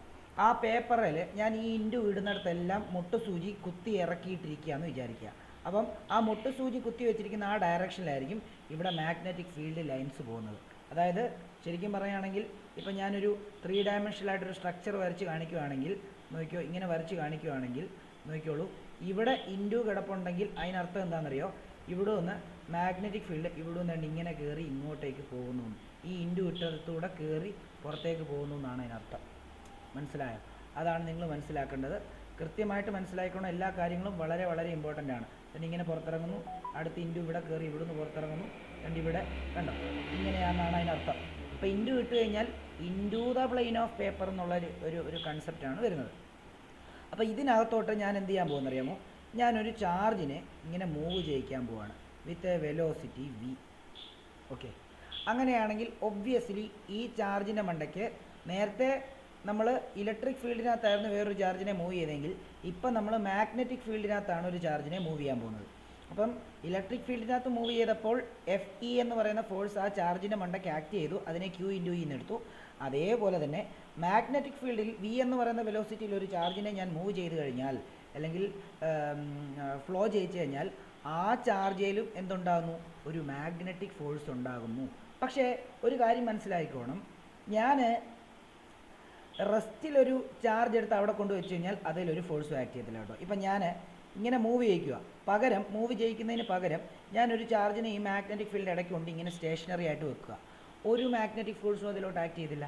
ആ പേപ്പറിൽ ഞാൻ ഈ ഇൻറ്റു ഇടുന്നിടത്തെല്ലാം മുട്ടുസൂചി കുത്തി ഇറക്കിയിട്ടിരിക്കുകയെന്ന് വിചാരിക്കുക. അപ്പം ആ മുട്ടുസൂചി കുത്തി വെച്ചിരിക്കുന്ന ആ ഡയറക്ഷനിലായിരിക്കും ഇവിടെ മാഗ്നറ്റിക് ഫീൽഡ് ലൈൻസ് പോകുന്നത്. അതായത് ശരിക്കും പറയുകയാണെങ്കിൽ ഇപ്പം ഞാനൊരു 3 ഡയമെൻഷനായിട്ടൊരു സ്ട്രക്ചർ വരച്ച് കാണിക്കുകയാണെങ്കിൽ നോക്കിയോ, ഇങ്ങനെ വരച്ച് കാണിക്കുകയാണെങ്കിൽ നോക്കിയോളൂ, ഇവിടെ ഇൻറ്റു കിടപ്പുണ്ടെങ്കിൽ അതിനർത്ഥം എന്താണെന്നറിയോ, ഇവിടെ നിന്ന് മാഗ്നറ്റിക് ഫീൽഡ് ഇവിടെ നിന്ന് ഇങ്ങനെ കയറി ഇങ്ങോട്ടേക്ക് പോകുന്നു, ഈ ഇൻറ്റു ഇട്ടത്തൂടെ കയറി പുറത്തേക്ക് പോകുന്നു എന്നാണ് അതിനർത്ഥം. മനസ്സിലായോ? അതാണ് നിങ്ങൾ മനസ്സിലാക്കേണ്ടത്. കൃത്യമായിട്ട് മനസ്സിലാക്കണം. എല്ലാ കാര്യങ്ങളും വളരെ വളരെ ഇമ്പോർട്ടൻ്റ് ആണ്. പിന്നെ ഇങ്ങനെ പുറത്തിറങ്ങുന്നു, അടുത്ത് ഇൻറ്റു ഇവിടെ കയറി ഇവിടുന്ന് പുറത്തിറങ്ങുന്നു, രണ്ട് ഇവിടെ കണ്ടോ, ഇങ്ങനെയാണെന്നാണ് അതിനർത്ഥം. അപ്പോൾ ഇൻറ്റു ഇട്ട് കഴിഞ്ഞാൽ into the plain of paper എന്നുള്ള ഒരു കൺസെപ്റ്റാണ് വരുന്നത്. അപ്പോൾ ഇതിനകത്തോട്ട് ഞാൻ എന്ത് ചെയ്യാൻ പോകുന്നറിയാമോ, ഞാനൊരു ചാർജിനെ ഇങ്ങനെ മൂവ് ചെയ്യിക്കാൻ പോവാണ് with a velocity v. Okay, അങ്ങനെയാണെങ്കിൽ ഒബ്വിയസ്ലി ഈ ചാർജിൻ്റെ മണ്ടയ്ക്ക് നേരത്തെ നമ്മൾ ഇലക്ട്രിക് ഫീൽഡിനകത്തായിരുന്നു വേറൊരു ചാർജിനെ മൂവ് ചെയ്തെങ്കിൽ ഇപ്പം നമ്മൾ മാഗ്നറ്റിക് ഫീൽഡിനകത്താണ് ഒരു ചാർജിനെ മൂവ് ചെയ്യാൻ പോകുന്നത്. അപ്പം ഇലക്ട്രിക് ഫീൽഡിനകത്ത് മൂവ് ചെയ്തപ്പോൾ FE എന്ന് പറയുന്ന ഫോഴ്സ് ആ ചാർജിൻ്റെ മണ്ടയ്ക്ക് ആക്ട് ചെയ്തു, അതിനെ Q × E എന്ന് എടുത്തു. അതേപോലെ തന്നെ മാഗ്നറ്റിക് ഫീൽഡിൽ V എന്ന് പറയുന്ന വെലോസിറ്റിയിൽ ഒരു ചാർജിനെ ഞാൻ മൂവ് ചെയ്ത് കഴിഞ്ഞാൽ, അല്ലെങ്കിൽ ഫ്ലോ ചെയ്യിച്ചു കഴിഞ്ഞാൽ ആ ചാർജിലും എന്തുണ്ടാകുന്നു, ഒരു മാഗ്നറ്റിക് ഫോഴ്സ് ഉണ്ടാകുന്നു. പക്ഷേ ഒരു കാര്യം മനസ്സിലാക്കിക്കോണം, ഞാൻ റെസ്റ്റിലൊരു ചാർജ് എടുത്ത് അവിടെ കൊണ്ട് വെച്ച് കഴിഞ്ഞാൽ അതിലൊരു ഫോഴ്സും ആക്ട് ചെയ്യത്തില്ല കേട്ടോ. ഇപ്പം ഞാൻ ഇങ്ങനെ മൂവ് ചെയ്യിക്കുക, പകരം മൂവ് ചെയ്യിക്കുന്നതിന് പകരം ഞാനൊരു ചാർജിനെ ഈ മാഗ്നറ്റിക് ഫീൽഡ് ഇടയ്ക്ക് കൊണ്ട് ഇങ്ങനെ സ്റ്റേഷനറി ആയിട്ട് വെക്കുക, ഒരു മാഗ്നറ്റിക് ഫോഴ്സും അതിലോട്ട് ആക്ട് ചെയ്തില്ല.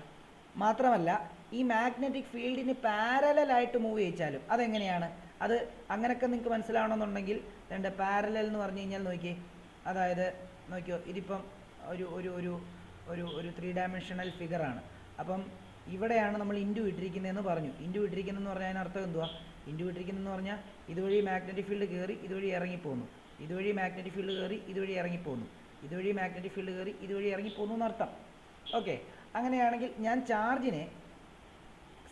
മാത്രമല്ല ഈ മാഗ്നറ്റിക് ഫീൽഡിന് പാരലായിട്ട് മൂവ് ചെയ്യിച്ചാലും അതെങ്ങനെയാണ്, അത് അങ്ങനെയൊക്കെ നിങ്ങൾക്ക് മനസ്സിലാവണമെന്നുണ്ടെങ്കിൽ രണ്ട് പാരലൽ എന്ന് പറഞ്ഞു കഴിഞ്ഞാൽ നോക്കിയേ, അതായത് നോക്കിയോ, ഇതിപ്പം ഒരു ഒരു ഒരു ഒരു ഒരു 3 ഡയമെൻഷണൽ ഫിഗറാണ്. അപ്പം ഇവിടെയാണ് നമ്മൾ ഇൻറ്റു ഇട്ടിരിക്കുന്നതെന്ന് പറഞ്ഞു. ഇൻറ്റു ഇട്ടിരിക്കുന്നതെന്ന് പറഞ്ഞാൽ അതിനർത്ഥം എന്തുവാ, ഇൻറ്റു ഇട്ടിരിക്കുന്നതെന്ന് പറഞ്ഞാൽ ഇതുവഴി മാഗ്നറ്റിക് ഫീൽഡ് കയറി ഇതുവഴി ഇറങ്ങിപ്പോകുന്നു, ഇതുവഴി മാഗ്നറ്റിക് ഫീൽഡ് കയറി ഇതുവഴി ഇറങ്ങിപ്പോകുന്നു, ഇതുവഴി മാഗ്നറ്റിക് ഫീൽഡ് കയറി ഇതുവഴി ഇറങ്ങിപ്പോകുന്നു എന്നർത്ഥം. ഓക്കെ, അങ്ങനെയാണെങ്കിൽ ഞാൻ ചാർജിനെ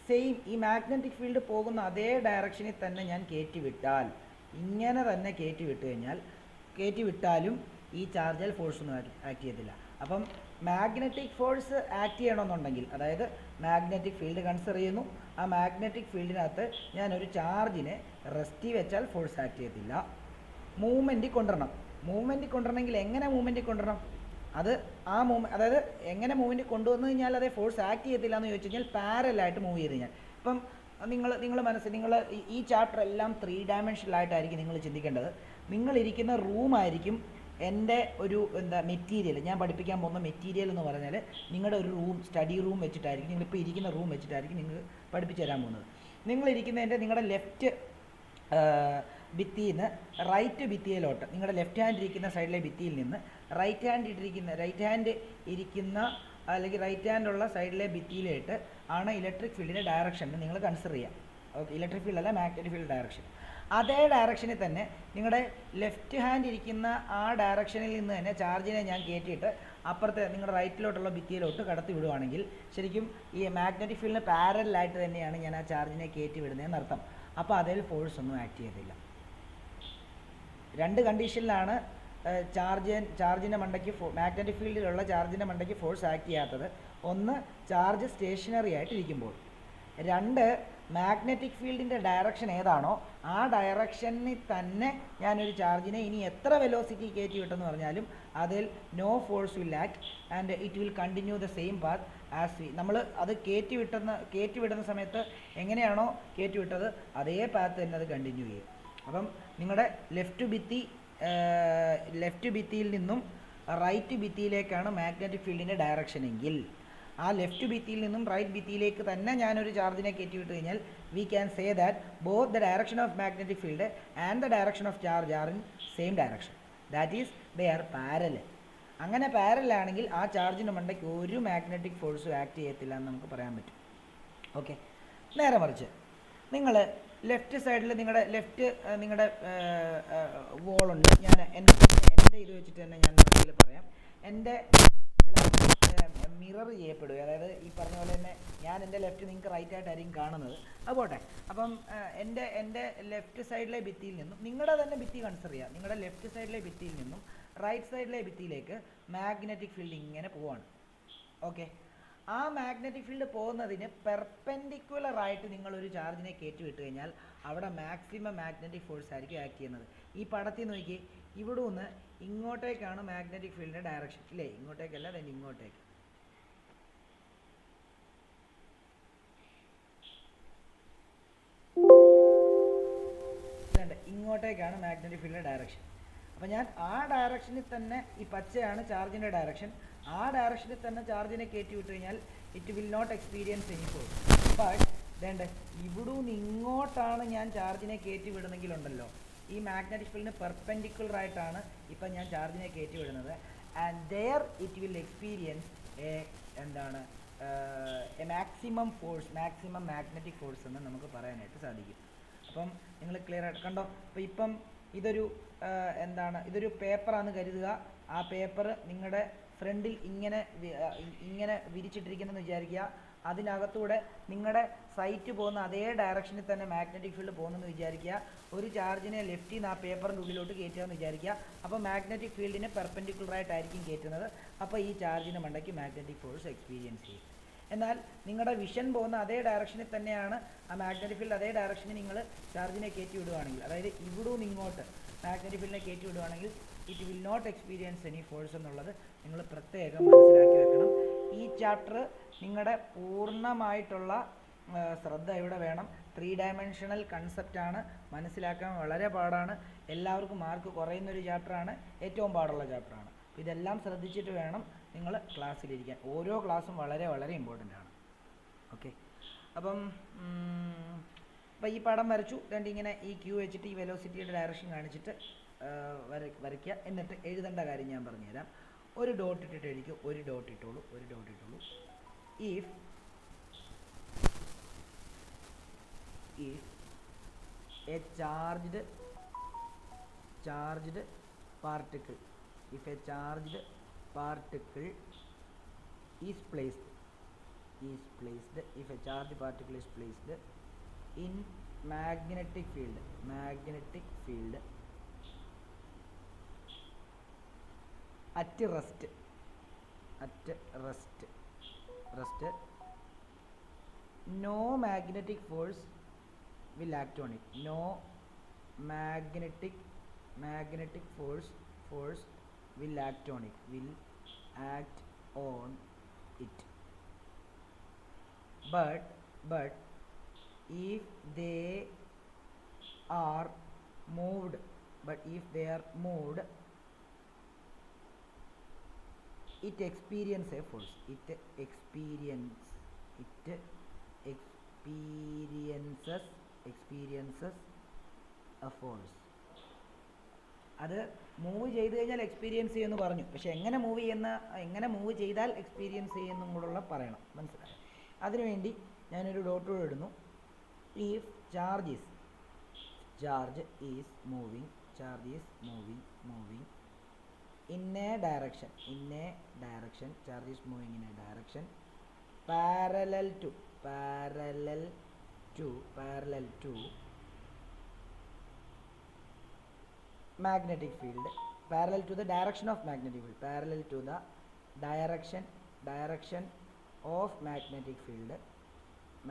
സെയിം ഈ മാഗ്നറ്റിക് ഫീൽഡ് പോകുന്ന അതേ ഡയറക്ഷനിൽ തന്നെ ഞാൻ കയറ്റി വിട്ടാൽ, ഇങ്ങനെ തന്നെ കയറ്റി വിട്ട് കഴിഞ്ഞാൽ, കയറ്റി വിട്ടാലും ഈ ചാർജിൽ ഫോഴ്സ് ഒന്നും ആക്ട് ചെയ്യത്തില്ല. അപ്പം മാഗ്നറ്റിക് ഫോഴ്സ് ആക്ട് ചെയ്യണമെന്നുണ്ടെങ്കിൽ, അതായത് മാഗ്നറ്റിക് ഫീൽഡ് കൺസിഡർ ചെയ്യുന്നു, ആ മാഗ്നറ്റിക് ഫീൽഡിനകത്ത് ഞാനൊരു ചാർജിനെ റെസ്റ്റി വെച്ചാൽ ഫോഴ്സ് ആക്ട് ചെയ്യത്തില്ല. മൂവ്മെൻറ്റ് കൊണ്ടുവരണം. മൂവ്മെൻറ്റ് കൊണ്ടുവരണമെങ്കിൽ എങ്ങനെ മൂവ്മെൻറ്റ് കൊണ്ടുവരണം? അത് ആ അതായത് എങ്ങനെ മൂവ്മെൻറ്റ് കൊണ്ടുവന്നു കഴിഞ്ഞാൽ അതേ ഫോഴ്സ് ആക്ട് ചെയ്യത്തില്ല എന്ന് ചോദിച്ചു കഴിഞ്ഞാൽ പാരലായിട്ട് മൂവ് ചെയ്ത് കഴിഞ്ഞാൽ. ഇപ്പം നിങ്ങൾ ഈ ചാപ്റ്റർ എല്ലാം 3 ഡയമെൻഷനിലായിട്ടായിരിക്കും നിങ്ങൾ ചിന്തിക്കേണ്ടത്. നിങ്ങളിരിക്കുന്ന റൂമായിരിക്കും എൻ്റെ ഒരു മെറ്റീരിയൽ, ഞാൻ പഠിപ്പിക്കാൻ പോകുന്ന മെറ്റീരിയൽ എന്ന് പറഞ്ഞാൽ നിങ്ങളുടെ ഒരു റൂം, സ്റ്റഡി റൂം വെച്ചിട്ടായിരിക്കും, നിങ്ങളിപ്പോൾ ഇരിക്കുന്ന റൂം വെച്ചിട്ടായിരിക്കും നിങ്ങൾ പഠിപ്പിച്ചു തരാൻ പോകുന്നത്. നിങ്ങളിരിക്കുന്നതിൻ്റെ നിങ്ങളുടെ ലെഫ്റ്റ് ഭിത്തിയിൽ നിന്ന് റൈറ്റ് ഭിത്തിയിലോട്ട്, നിങ്ങളുടെ ലെഫ്റ്റ് ഹാൻഡ് ഇരിക്കുന്ന സൈഡിലെ ഭിത്തിയിൽ നിന്ന് റൈറ്റ് ഹാൻഡ് ഇരിക്കുന്ന അല്ലെങ്കിൽ റൈറ്റ് ഹാൻഡുള്ള സൈഡിലെ ഭിത്തിയിലായിട്ട് ആണ് ഇലക്ട്രിക് ഫീൽഡിൻ്റെ ഡയറക്ഷൻ നിങ്ങൾ കൺസിഡർ ചെയ്യുക. ഓക്കെ, ഇലക്ട്രിക് ഫീൽഡ് അല്ല, മാഗ്നറ്റിക് ഫീൽഡ് ഡയറക്ഷൻ. അതേ ഡയറക്ഷനിൽ തന്നെ നിങ്ങളുടെ ലെഫ്റ്റ് ഹാൻഡ് ഇരിക്കുന്ന ആ ഡയറക്ഷനിൽ നിന്ന് തന്നെ ചാർജിനെ ഞാൻ കയറ്റിയിട്ട് അപ്പുറത്തെ നിങ്ങളുടെ റൈറ്റിലോട്ടുള്ള ഭിത്തിയിലോട്ട് കടത്തി വിടുവാണെങ്കിൽ ശരിക്കും ഈ മാഗ്നറ്റിക് ഫീൽഡിന് പാരലായിട്ട് തന്നെയാണ് ഞാൻ ആ ചാർജിനെ കയറ്റി വിടുന്നതെന്ന് അർത്ഥം. അപ്പോൾ അതിൽ ഫോഴ്സ് ഒന്നും ആക്ട് ചെയ്യത്തില്ല. 2 കണ്ടീഷനിലാണ് ചാർജിൻ്റെ മണ്ടയ്ക്ക് മാഗ്നറ്റിക് ഫീൽഡിലുള്ള ചാർജിൻ്റെ മണ്ടയ്ക്ക് ഫോഴ്സ് ആക്ട് ചെയ്യാത്തത്. ഒന്ന്, ചാർജ് സ്റ്റേഷനറി ആയിട്ട് ഇരിക്കുമ്പോൾ. 2, മാഗ്നറ്റിക് ഫീൽഡിൻ്റെ ഡയറക്ഷൻ ഏതാണോ ആ ഡയറക്ഷനിൽ തന്നെ ഞാനൊരു ചാർജിനെ ഇനി എത്ര വെലോസിറ്റി കയറ്റി വിട്ടെന്ന് പറഞ്ഞാലും അതിൽ no force will act and it will continue the same path as നമ്മൾ അത് കയറ്റി വിടുന്ന സമയത്ത് എങ്ങനെയാണോ കയറ്റി വിട്ടത് അതേ പാത്ത് തന്നെ അത് കണ്ടിന്യൂ ചെയ്യും. അപ്പം നിങ്ങളുടെ ലെഫ്റ്റ് ഭിത്തിയിൽ നിന്നും റൈറ്റ് ഭിത്തിയിലേക്കാണ് മാഗ്നറ്റിക് ഫീൽഡിൻ്റെ ഡയറക്ഷൻ എങ്കിൽ ആ ലെഫ്റ്റ് ഭിത്തിയിൽ നിന്നും റൈറ്റ് ഭിത്തിയിലേക്ക് തന്നെ ഞാനൊരു ചാർജിനെ കയറ്റി വിട്ട് കഴിഞ്ഞാൽ we can say that both the direction of magnetic field and the direction of charge are in same direction, that is they are parallel. അങ്ങനെ പാരലാണെങ്കിൽ ആ ചാർജിൻ്റെ മണ്ടയ്ക്ക് ഒരു മാഗ്നറ്റിക് ഫോഴ്സും ആക്ട് ചെയ്യത്തില്ല എന്ന് നമുക്ക് പറയാൻ പറ്റും. ഓക്കെ, നേരെ മറിച്ച് നിങ്ങൾ ലെഫ്റ്റ് സൈഡിൽ നിങ്ങളുടെ വോളുണ്ട്. ഞാൻ എൻ്റെ ഇത് വെച്ചിട്ട് തന്നെ ഞാൻ വേണമെങ്കിൽ പറയാം. എൻ്റെ ചില മിറർ ചെയ്യപ്പെടുക, അതായത് ഈ പറഞ്ഞ പോലെ തന്നെ ഞാൻ എൻ്റെ ലെഫ്റ്റ് നിങ്ങൾക്ക് റൈറ്റ് ആയിട്ടായിരിക്കും കാണുന്നത്. അത് പോട്ടെ. അപ്പം എൻ്റെ ലെഫ്റ്റ് സൈഡിലെ ഭിത്തിയിൽ നിന്നും നിങ്ങളുടെ തന്നെ ഭിത്തി കൺസിഡർ ചെയ്യുക. നിങ്ങളുടെ ലെഫ്റ്റ് സൈഡിലെ ഭിത്തിയിൽ നിന്നും റൈറ്റ് സൈഡിലെ ഭിത്തിയിലേക്ക് മാഗ്നറ്റിക് ഫീൽഡ് ഇങ്ങനെ പോവാണ്. ഓക്കെ, ആ മാഗ്നറ്റിക് ഫീൽഡ് പോകുന്നതിന് പെർപെൻഡിക്കുലർ ആയിട്ട് നിങ്ങളൊരു ചാർജിനെ കയറ്റി വിട്ട് കഴിഞ്ഞാൽ അവിടെ മാക്സിമം മാഗ്നറ്റിക് ഫോഴ്സ് ആയിരിക്കും ആക്ട് ചെയ്യുന്നത്. ഈ പടത്തിൽ നോക്കി, ഇവിടെ നിന്ന് ഇങ്ങോട്ടേക്കാണ് മാഗ്നറ്റിക് ഫീൽഡിൻ്റെ ഡയറക്ഷൻ, ഇല്ലേ? ഇങ്ങോട്ടേക്കല്ല, then ഇങ്ങോട്ടേക്ക്. ഇങ്ങോട്ടേക്കാണ് മാഗ്നറ്റിക് ഫീൽഡിൻ്റെ ഡയറക്ഷൻ. അപ്പോൾ ഞാൻ ആ ഡയറക്ഷനിൽ തന്നെ, ഈ പച്ചയാണ് ചാർജിൻ്റെ ഡയറക്ഷൻ, ആ ഡയറക്ഷനിൽ തന്നെ ചാർജിനെ കയറ്റി വിട്ട് കഴിഞ്ഞാൽ it will not experience any force. But ഇവിടെ നിന്ന് ഇങ്ങോട്ടാണ് ഞാൻ ചാർജിനെ കയറ്റി വിടുന്നെങ്കിലുണ്ടല്ലോ, ഈ മാഗ്നറ്റിക് ഫീൽഡിന് പെർപെൻഡിക്കുലർ ആയിട്ടാണ് ഇപ്പം ഞാൻ ചാർജിനെ കയറ്റി വിടുന്നത്. And their it will experience A maximum force, maximum magnetic force എന്ന് നമുക്ക് പറയാനായിട്ട് സാധിക്കും. അപ്പം നിങ്ങൾ ക്ലിയർ ആയിട്ട് കണ്ടോ? അപ്പോൾ ഇപ്പം ഇതൊരു പേപ്പറാണെന്ന് കരുതുക. ആ പേപ്പർ നിങ്ങളുടെ ഫ്രണ്ടിൽ ഇങ്ങനെ വിരിച്ചിട്ടിരിക്കുന്നതെന്ന് വിചാരിക്കുക. അതിനകത്തൂടെ നിങ്ങളുടെ സൈറ്റ് പോകുന്ന അതേ ഡയറക്ഷനിൽ തന്നെ മാഗ്നറ്റിക് ഫീൽഡ് പോകുന്നെന്ന് വിചാരിക്കുക. ഒരു ചാർജിനെ ലെഫ്റ്റിൽ നിന്ന് ആ പേപ്പറിൻ്റെ ഉള്ളിലോട്ട് കയറ്റുകയെന്ന് വിചാരിക്കുക. അപ്പോൾ മാഗ്നറ്റിക് ഫീൽഡിന് പെർപെൻഡിക്കുലറായിട്ടായിരിക്കും കയറ്റുന്നത്. അപ്പോൾ ഈ ചാർജിന് മണ്ടയ്ക്ക് മാഗ്നറ്റിക് ഫോഴ്സ് എക്സ്പീരിയൻസ് ചെയ്യും. എന്നാൽ നിങ്ങളുടെ വിഷൻ പോകുന്ന അതേ ഡയറക്ഷനിൽ തന്നെയാണ് ആ മാഗ്നറ്റിക് ഫീൽഡ്, അതേ ഡയറക്ഷനിൽ നിങ്ങൾ ചാർജിനെ കയറ്റി വിടുകയാണെങ്കിൽ, അതായത് ഇവിടെ നിന്ന് ഇങ്ങോട്ട് മാഗ്നറ്റിക് ഫീൽഡിനെ കയറ്റി വിടുകയാണെങ്കിൽ it will not experience any force എന്നുള്ളത് നിങ്ങൾ പ്രത്യേകം മനസ്സിലാക്കി വെക്കണം. ഈ ചാപ്റ്റർ നിങ്ങളുടെ പൂർണ്ണമായിട്ടുള്ള ശ്രദ്ധ ഇവിടെ വേണം. 3 ഡയമെൻഷണൽ കൺസെപ്റ്റാണ്, മനസ്സിലാക്കാൻ വളരെ പാടാണ്. എല്ലാവർക്കും മാർക്ക് കുറയുന്നൊരു ചാപ്റ്ററാണ്, ഏറ്റവും പാടുള്ള ചാപ്റ്ററാണ്. ഇതെല്ലാം ശ്രദ്ധിച്ചിട്ട് വേണം നിങ്ങൾ ക്ലാസ്സിലിരിക്കാൻ. ഓരോ ക്ലാസ്സും വളരെ വളരെ ഇമ്പോർട്ടൻ്റ് ആണ്. ഓക്കെ, അപ്പം ഈ പടം വരച്ചു. ഇങ്ങനെ ഈ ക്യൂ വെച്ചിട്ട് ഈ വെലോസിറ്റിയുടെ ഡയറക്ഷൻ കാണിച്ചിട്ട് വരയ്ക്കുക. എന്നിട്ട് എഴുതേണ്ട കാര്യം ഞാൻ പറഞ്ഞുതരാം. ഒരു ഡോട്ട് ഇട്ടിട്ട് എഴുതിക്കും, ഒരു ഡോട്ട് ഇട്ടോളൂ. If a charged particle, if a charged particle is placed, if a charged particle is placed in magnetic field at rest, no magnetic force will act on it, no magnetic force will act on it, but if they are moved, it experiences a force, a force. അത് move ചെയ്ത് കഴിഞ്ഞാൽ experience ചെയ്യുമെന്ന് പറഞ്ഞു, പക്ഷെ എങ്ങനെ move ചെയ്താൽ experience ചെയ്യുമെന്നും കൂടെ പറയണം, മനസ്സിലായി? അതിനുവേണ്ടി ഞാനൊരു ഡോട്ട് കൂടെ ഇടുന്നു. If charge is moving in a direction, charge is moving in a direction parallel to magnetic field, parallel to the direction of magnetic field, of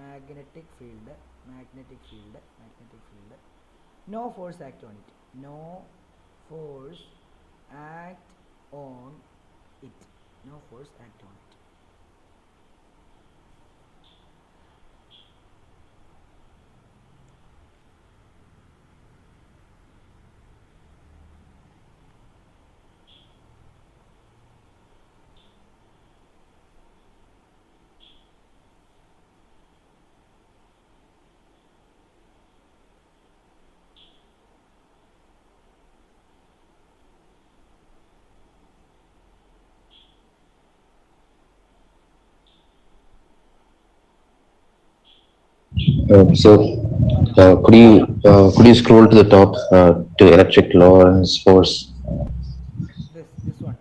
magnetic field, no force act on it, Could you scroll to the top to electric law and force? This one,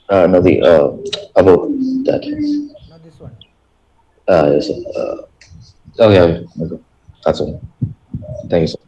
No, the above that. no, this one. Yes, sir. Oh yeah, okay. That's all. Thank you, sir.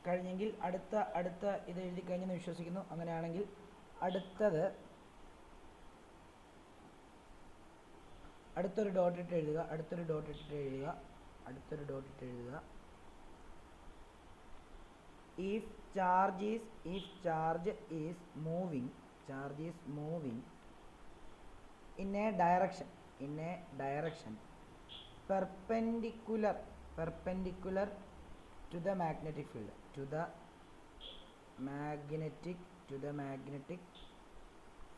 കഴിഞ്ഞെങ്കിൽ അടുത്ത ഇത് എഴുതി കഴിഞ്ഞെന്ന് വിശ്വസിക്കുന്നു. അങ്ങനെയാണെങ്കിൽ അടുത്തൊരു dot ഇട്ട് എഴുതുക. if charge is moving in a direction perpendicular to the magnetic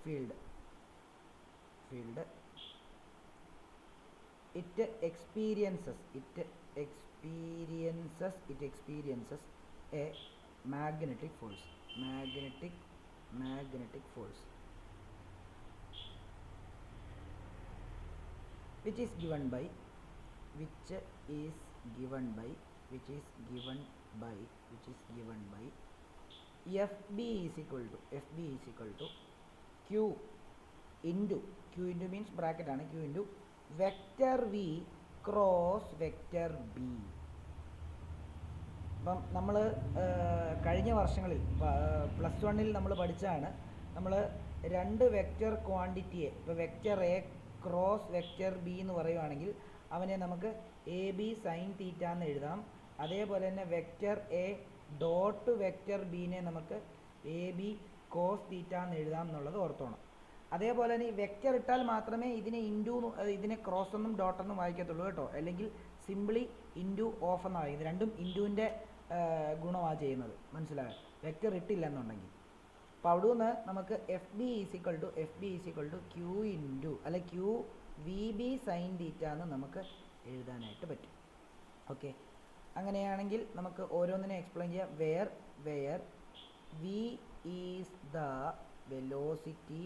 field, it experiences a magnetic force, which is given by FB is equal to Q into means bracket ആണ്, Q into vector V cross vector B. അപ്പം നമ്മൾ കഴിഞ്ഞ വർഷങ്ങളിൽ +1 നമ്മൾ പഠിച്ചതാണ്. നമ്മൾ രണ്ട് vector ക്വാണ്ടിറ്റിയെ, ഇപ്പോൾ vector A cross vector B എന്ന് പറയുവാണെങ്കിൽ അവനെ നമുക്ക് എ ബി സൈൻ തീറ്റ എന്ന് എഴുതാം. അതേപോലെ തന്നെ വെക്റ്റർ എ ഡോട്ട് വെക്റ്റർ ബിനെ നമുക്ക് എ ബി കോസ് തീറ്റ എന്ന് എഴുതാം എന്നുള്ളത് ഓർത്തോണം. അതേപോലെ തന്നെ ഈ വെക്റ്റർ ഇട്ടാൽ മാത്രമേ ഇതിനെ ഇൻറ്റു ഇതിനെ ക്രോസ് ഒന്നും ഡോട്ടൊന്നും വായിക്കത്തുള്ളൂ കേട്ടോ. അല്ലെങ്കിൽ സിംപ്ലി ഇൻറ്റു ഓഫ് എന്ന് വായിക്കുന്നത്. രണ്ടും ഇൻറ്റുവിൻ്റെ ഗുണമാണ് ചെയ്യുന്നത്, മനസ്സിലായോ? വെക്റ്റർ ഇട്ടില്ല എന്നുണ്ടെങ്കിൽ. അപ്പോൾ അവിടെ നിന്ന് നമുക്ക് F B is equal to Q into അല്ലെ Q V B sine theta എന്ന് നമുക്ക് എഴുതാനായിട്ട് പറ്റും. ഓക്കെ, അങ്ങനെയാണെങ്കിൽ നമുക്ക് ഓരോന്നിനെ എക്സ്പ്ലെയിൻ ചെയ്യാം. Where V is the velocity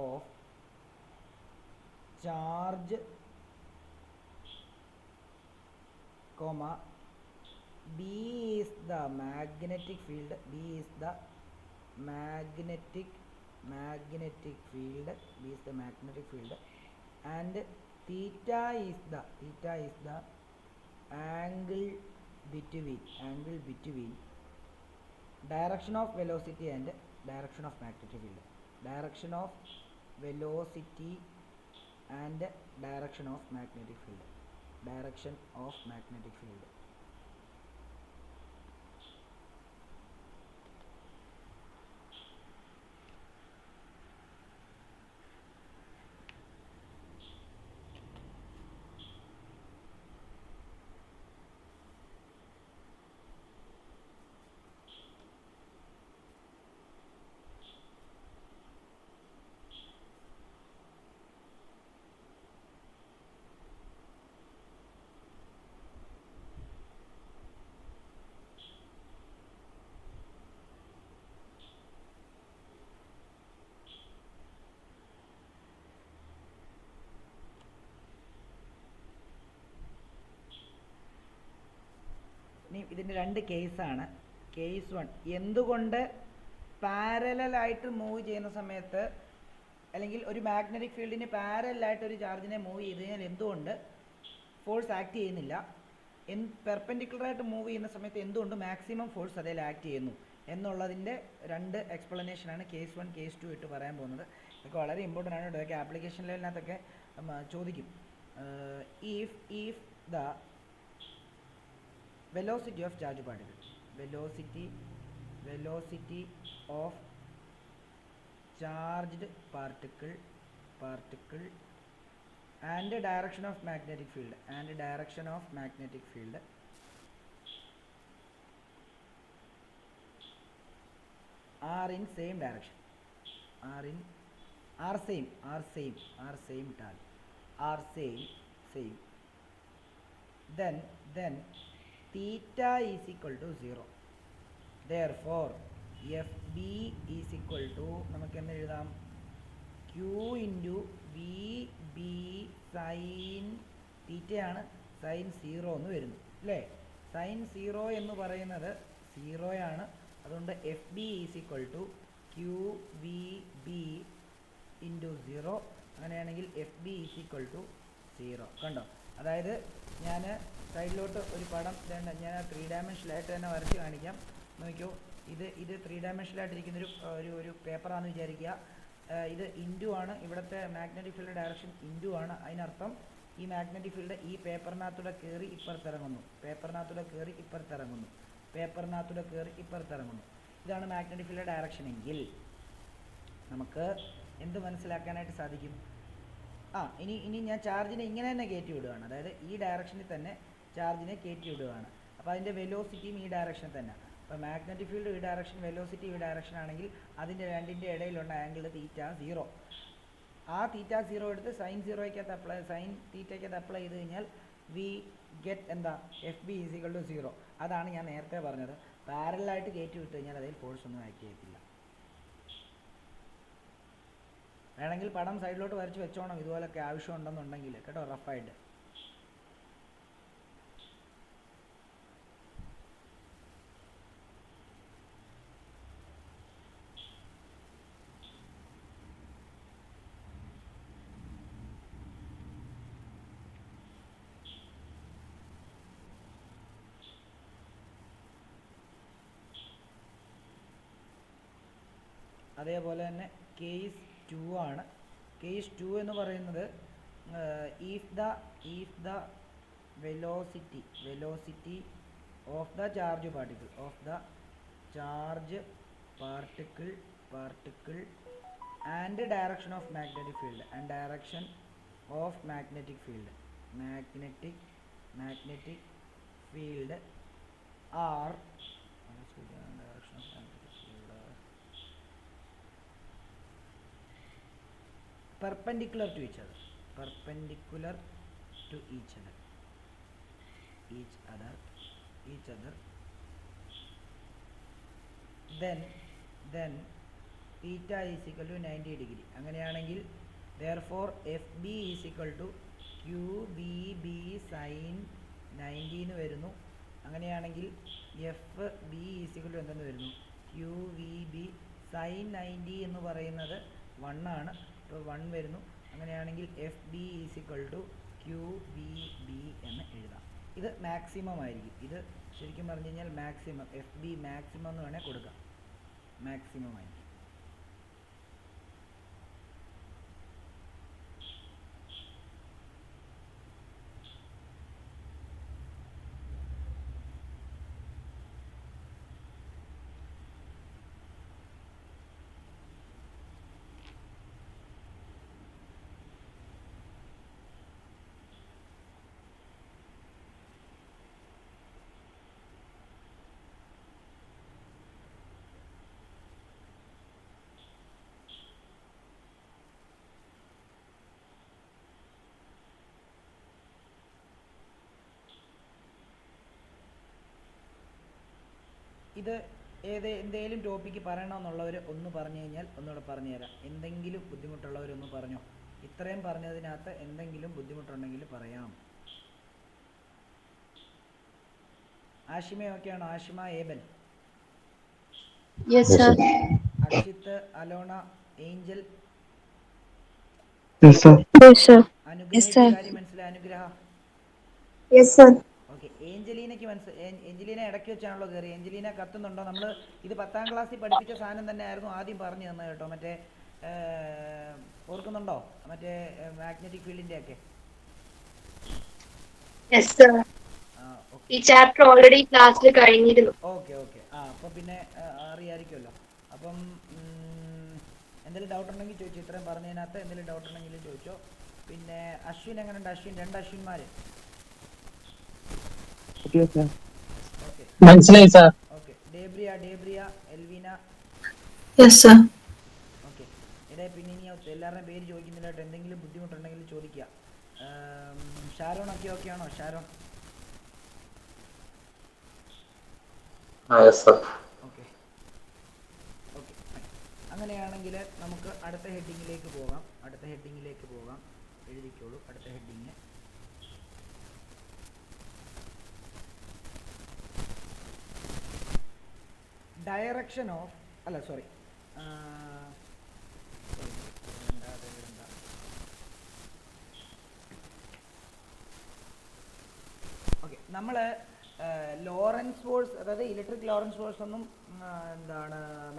of charge, B is the magnetic field, and theta is the angle between direction of velocity and direction of magnetic field. Direction of velocity and direction of magnetic field. ഇനി ഇതിൻ്റെ രണ്ട് കേസാണ്. Case 1, എന്തുകൊണ്ട് പാരലായിട്ട് move ചെയ്യുന്ന സമയത്ത് അല്ലെങ്കിൽ ഒരു മാഗ്നറ്റിക് ഫീൽഡിന് പാരലായിട്ട് ഒരു ചാർജിനെ മൂവ് ചെയ്ത് കഴിഞ്ഞാൽ എന്തുകൊണ്ട് ഫോഴ്സ് ആക്ട് ചെയ്യുന്നില്ല, പെർപെൻഡിക്കുലറായിട്ട് മൂവ് ചെയ്യുന്ന സമയത്ത് എന്തുകൊണ്ട് മാക്സിമം ഫോഴ്സ് അതിൽ ആക്ട് ചെയ്യുന്നു എന്നുള്ളതിൻ്റെ രണ്ട് എക്സ്പ്ലനേഷനാണ് കേസ് 1 കേസ് 2 ഇട്ട് പറയാൻ പോകുന്നത്. ഇതൊക്കെ വളരെ ഇമ്പോർട്ടൻ്റ് ആണ്. ഇതൊക്കെ ആപ്ലിക്കേഷൻ ലെവലിനകത്തൊക്കെ ചോദിക്കും. If the velocity of charge particle of charged particle and direction of magnetic field are in same direction, are same, then theta is equal to 0. Therefore FB is equal to നമുക്ക് എന്ന് എഴുതാം Q into VB sin തീറ്റയാണ് sign 0 എന്ന് വരുന്നു അല്ലേ. Sign 0 എന്ന് പറയുന്നത് 0 ആണ്. അതുകൊണ്ട് FB is equal to QVB into 0. അങ്ങനെയാണെങ്കിൽ FB is equal to 0. കണ്ടോ? അതായത് ഞാൻ സൈഡിലോട്ട് ഒരു പടം ഞാൻ 3 ഡയമെൻഷനിലായിട്ട് തന്നെ വരച്ച് കാണിക്കാം. നോക്കിയോ, ഇത് 3 ഡയമെൻഷനിലായിട്ടിരിക്കുന്നൊരു ഒരു പേപ്പറാണെന്ന് വിചാരിക്കുക. ഇത് ഇൻറ്റു ആണ്, ഇവിടുത്തെ മാഗ്നറ്റിക് ഫീൽഡ് ഡയറക്ഷൻ ഇൻറ്റു ആണ്. അതിനർത്ഥം ഈ മാഗ്നറ്റിക് ഫീൽഡ് ഈ പേപ്പറിനകത്തൂടെ കയറി ഇപ്പുറത്തിറങ്ങുന്നു, ഇതാണ് മാഗ്നറ്റിക് ഫീൽഡ് ഡയറക്ഷൻ എങ്കിൽ നമുക്ക് എന്ത് മനസ്സിലാക്കാനായിട്ട് സാധിക്കും? ഇനി ഞാൻ ചാർജിനെ ഇങ്ങനെ തന്നെ കയറ്റി വിടുകയാണ്. അതായത് ഈ ഡയറക്ഷനിൽ തന്നെ ചാർജിനെ കയറ്റി വിടുകയാണ്. അപ്പോൾ അതിൻ്റെ വെലോസിറ്റിയും ഈ ഡയറക്ഷനിൽ തന്നെ. അപ്പോൾ മാഗ്നറ്റിക് ഫീൽഡ് ഈ ഡയറക്ഷൻ, വെലോസിറ്റി ഈ ഡയറക്ഷൻ ആണെങ്കിൽ അതിൻ്റെ രണ്ടിൻ്റെ ഇടയിലുള്ള ആംഗിൾ തീറ്റ 0. ആ തീറ്റ 0 എടുത്ത് സൈൻ തീറ്റയ്ക്കകത്ത് അപ്ലൈ ചെയ്ത് കഴിഞ്ഞാൽ വി ഗെറ്റ് എന്താ FB is equal to 0. അതാണ് ഞാൻ നേരത്തെ പറഞ്ഞത്. പാരലായിട്ട് കയറ്റി വിട്ട് കഴിഞ്ഞാൽ അതിൽ ഫോഴ്സ് ഒന്നും ആക്ട് ചെയ്യത്തില്ല. വേണമെങ്കിൽ പടം സൈഡിലോട്ട് വരച്ച് വെച്ചോണം, ഇതുപോലൊക്കെ ആവശ്യമുണ്ടെന്നുണ്ടെങ്കിൽ കേട്ടോ, റഫായിട്ട്. അതേപോലെ തന്നെ കേസ് 2 ആണ്. കേസ് 2 എന്ന് പറയുന്നത് if the velocity of the charge particle and direction of magnetic field magnetic field are direction of magnetic field perpendicular to each other then theta is equal to 90 degree. അങ്ങനെയാണെങ്കിൽ therefore FB is equal to QBB sin 90 എന്ന് വരുന്നു. അങ്ങനെയാണെങ്കിൽ FB is equal to എന്തെന്ന് വരുന്നു? QVB sin 90 എന്ന് പറയുന്നത് 1 ആണ്. അപ്പോൾ 1 വരുന്നു. അങ്ങനെയാണെങ്കിൽ FB is equal to QVB എന്ന് എഴുതാം. ഇത് മാക്സിമം ആയിരിക്കും. ഇത് ശരിക്കും പറഞ്ഞു കഴിഞ്ഞാൽ മാക്സിമം FB മാക്സിമം എന്ന് വേണേൽ കൊടുക്കാം. മാക്സിമം ആയിരിക്കും. ഇത് എന്തെങ്കിലും ടോപ്പിക്ക് പറയണമെന്നുള്ളവർ ഒന്ന് പറഞ്ഞു കഴിഞ്ഞാൽ ഒന്നുകൂടെ പറഞ്ഞു തരാം. എന്തെങ്കിലും ബുദ്ധിമുട്ടുള്ളവരൊന്ന് പറഞ്ഞോ. ഇത്രയും പറഞ്ഞതിനകത്ത് എന്തെങ്കിലും ബുദ്ധിമുട്ടുണ്ടെങ്കിൽ പറയാം. ആഷിമയൊക്കെയാണോ? ആഷിമ, ഏബൻ, അക്ഷിത്ത്, അലോണ, ഏഞ്ചൽ, അനുഗ്രഹ കാര്യം മനസ്സിലായി? അനുഗ്രഹ ഓക്കെ. ഏഞ്ചലീന ഇടയ്ക്ക് വെച്ചാണല്ലോ കയറി. ഏഞ്ചലീന കത്തുന്നുണ്ടോ? നമ്മൾ ഇത് 10ാം ക്ലാസ്സിൽ പഠിപ്പിച്ച സാധനം തന്നെ ആയിരുന്നു ആദ്യം പറഞ്ഞു തന്നത് കേട്ടോ. മറ്റേ ഓർക്കുന്നുണ്ടോ? മറ്റേ മാഗ്നറ്റിക് ഫീൽഡിന്റെ ഒക്കെ. ഈ ചാപ്റ്റർ ഓൾറെഡി ക്ലാസ്സിൽ കഴിഞ്ഞിരുന്നു. ഓക്കെ. അപ്പോൾ പിന്നെ അറിയാമായിരിക്കുമല്ലോ. അപ്പം എന്തെങ്കിലും ഡൗട്ട് ഉണ്ടെങ്കിൽ ചോദിച്ചോ. ഇത്രയും പറഞ്ഞതിനകത്ത് എന്തെങ്കിലും ഡൗട്ട് ഉണ്ടെങ്കിൽ ചോദിച്ചോ. പിന്നെ അശ്വിൻ എങ്ങനെയുണ്ട്? അശ്വിൻ, 2 അശ്വിന്മാർ. മനസ്സിലായി സാർ. ഓക്കെ. ഡേബ്രിയ, എൽവിന. Yes sir. ഓക്കെ. പിന്നെ ഇനി എല്ലാവരുടെയും പേര് ചോദിക്കുന്നില്ല കേട്ടോ. എന്തെങ്കിലും ബുദ്ധിമുട്ടുണ്ടെങ്കിൽ ചോദിക്കുക. ഷാരോൺ ഒക്കെ ഓക്കെ ആണോ? ഷാരോൺ ഓക്കെ. അങ്ങനെയാണെങ്കിൽ നമുക്ക് അടുത്ത ഹെഡിങ്ങിലേക്ക് പോകാം. എഴുതിക്കോളൂ. അടുത്ത ഹെഡിങ് ഡയറക്ഷൻ ഓഫ് ഓക്കെ. നമ്മൾ ലോറൻസ് ഫോഴ്സ്, അതായത് ഇലക്ട്രിക് ലോറൻസ് ഫോഴ്സ് ഒന്നും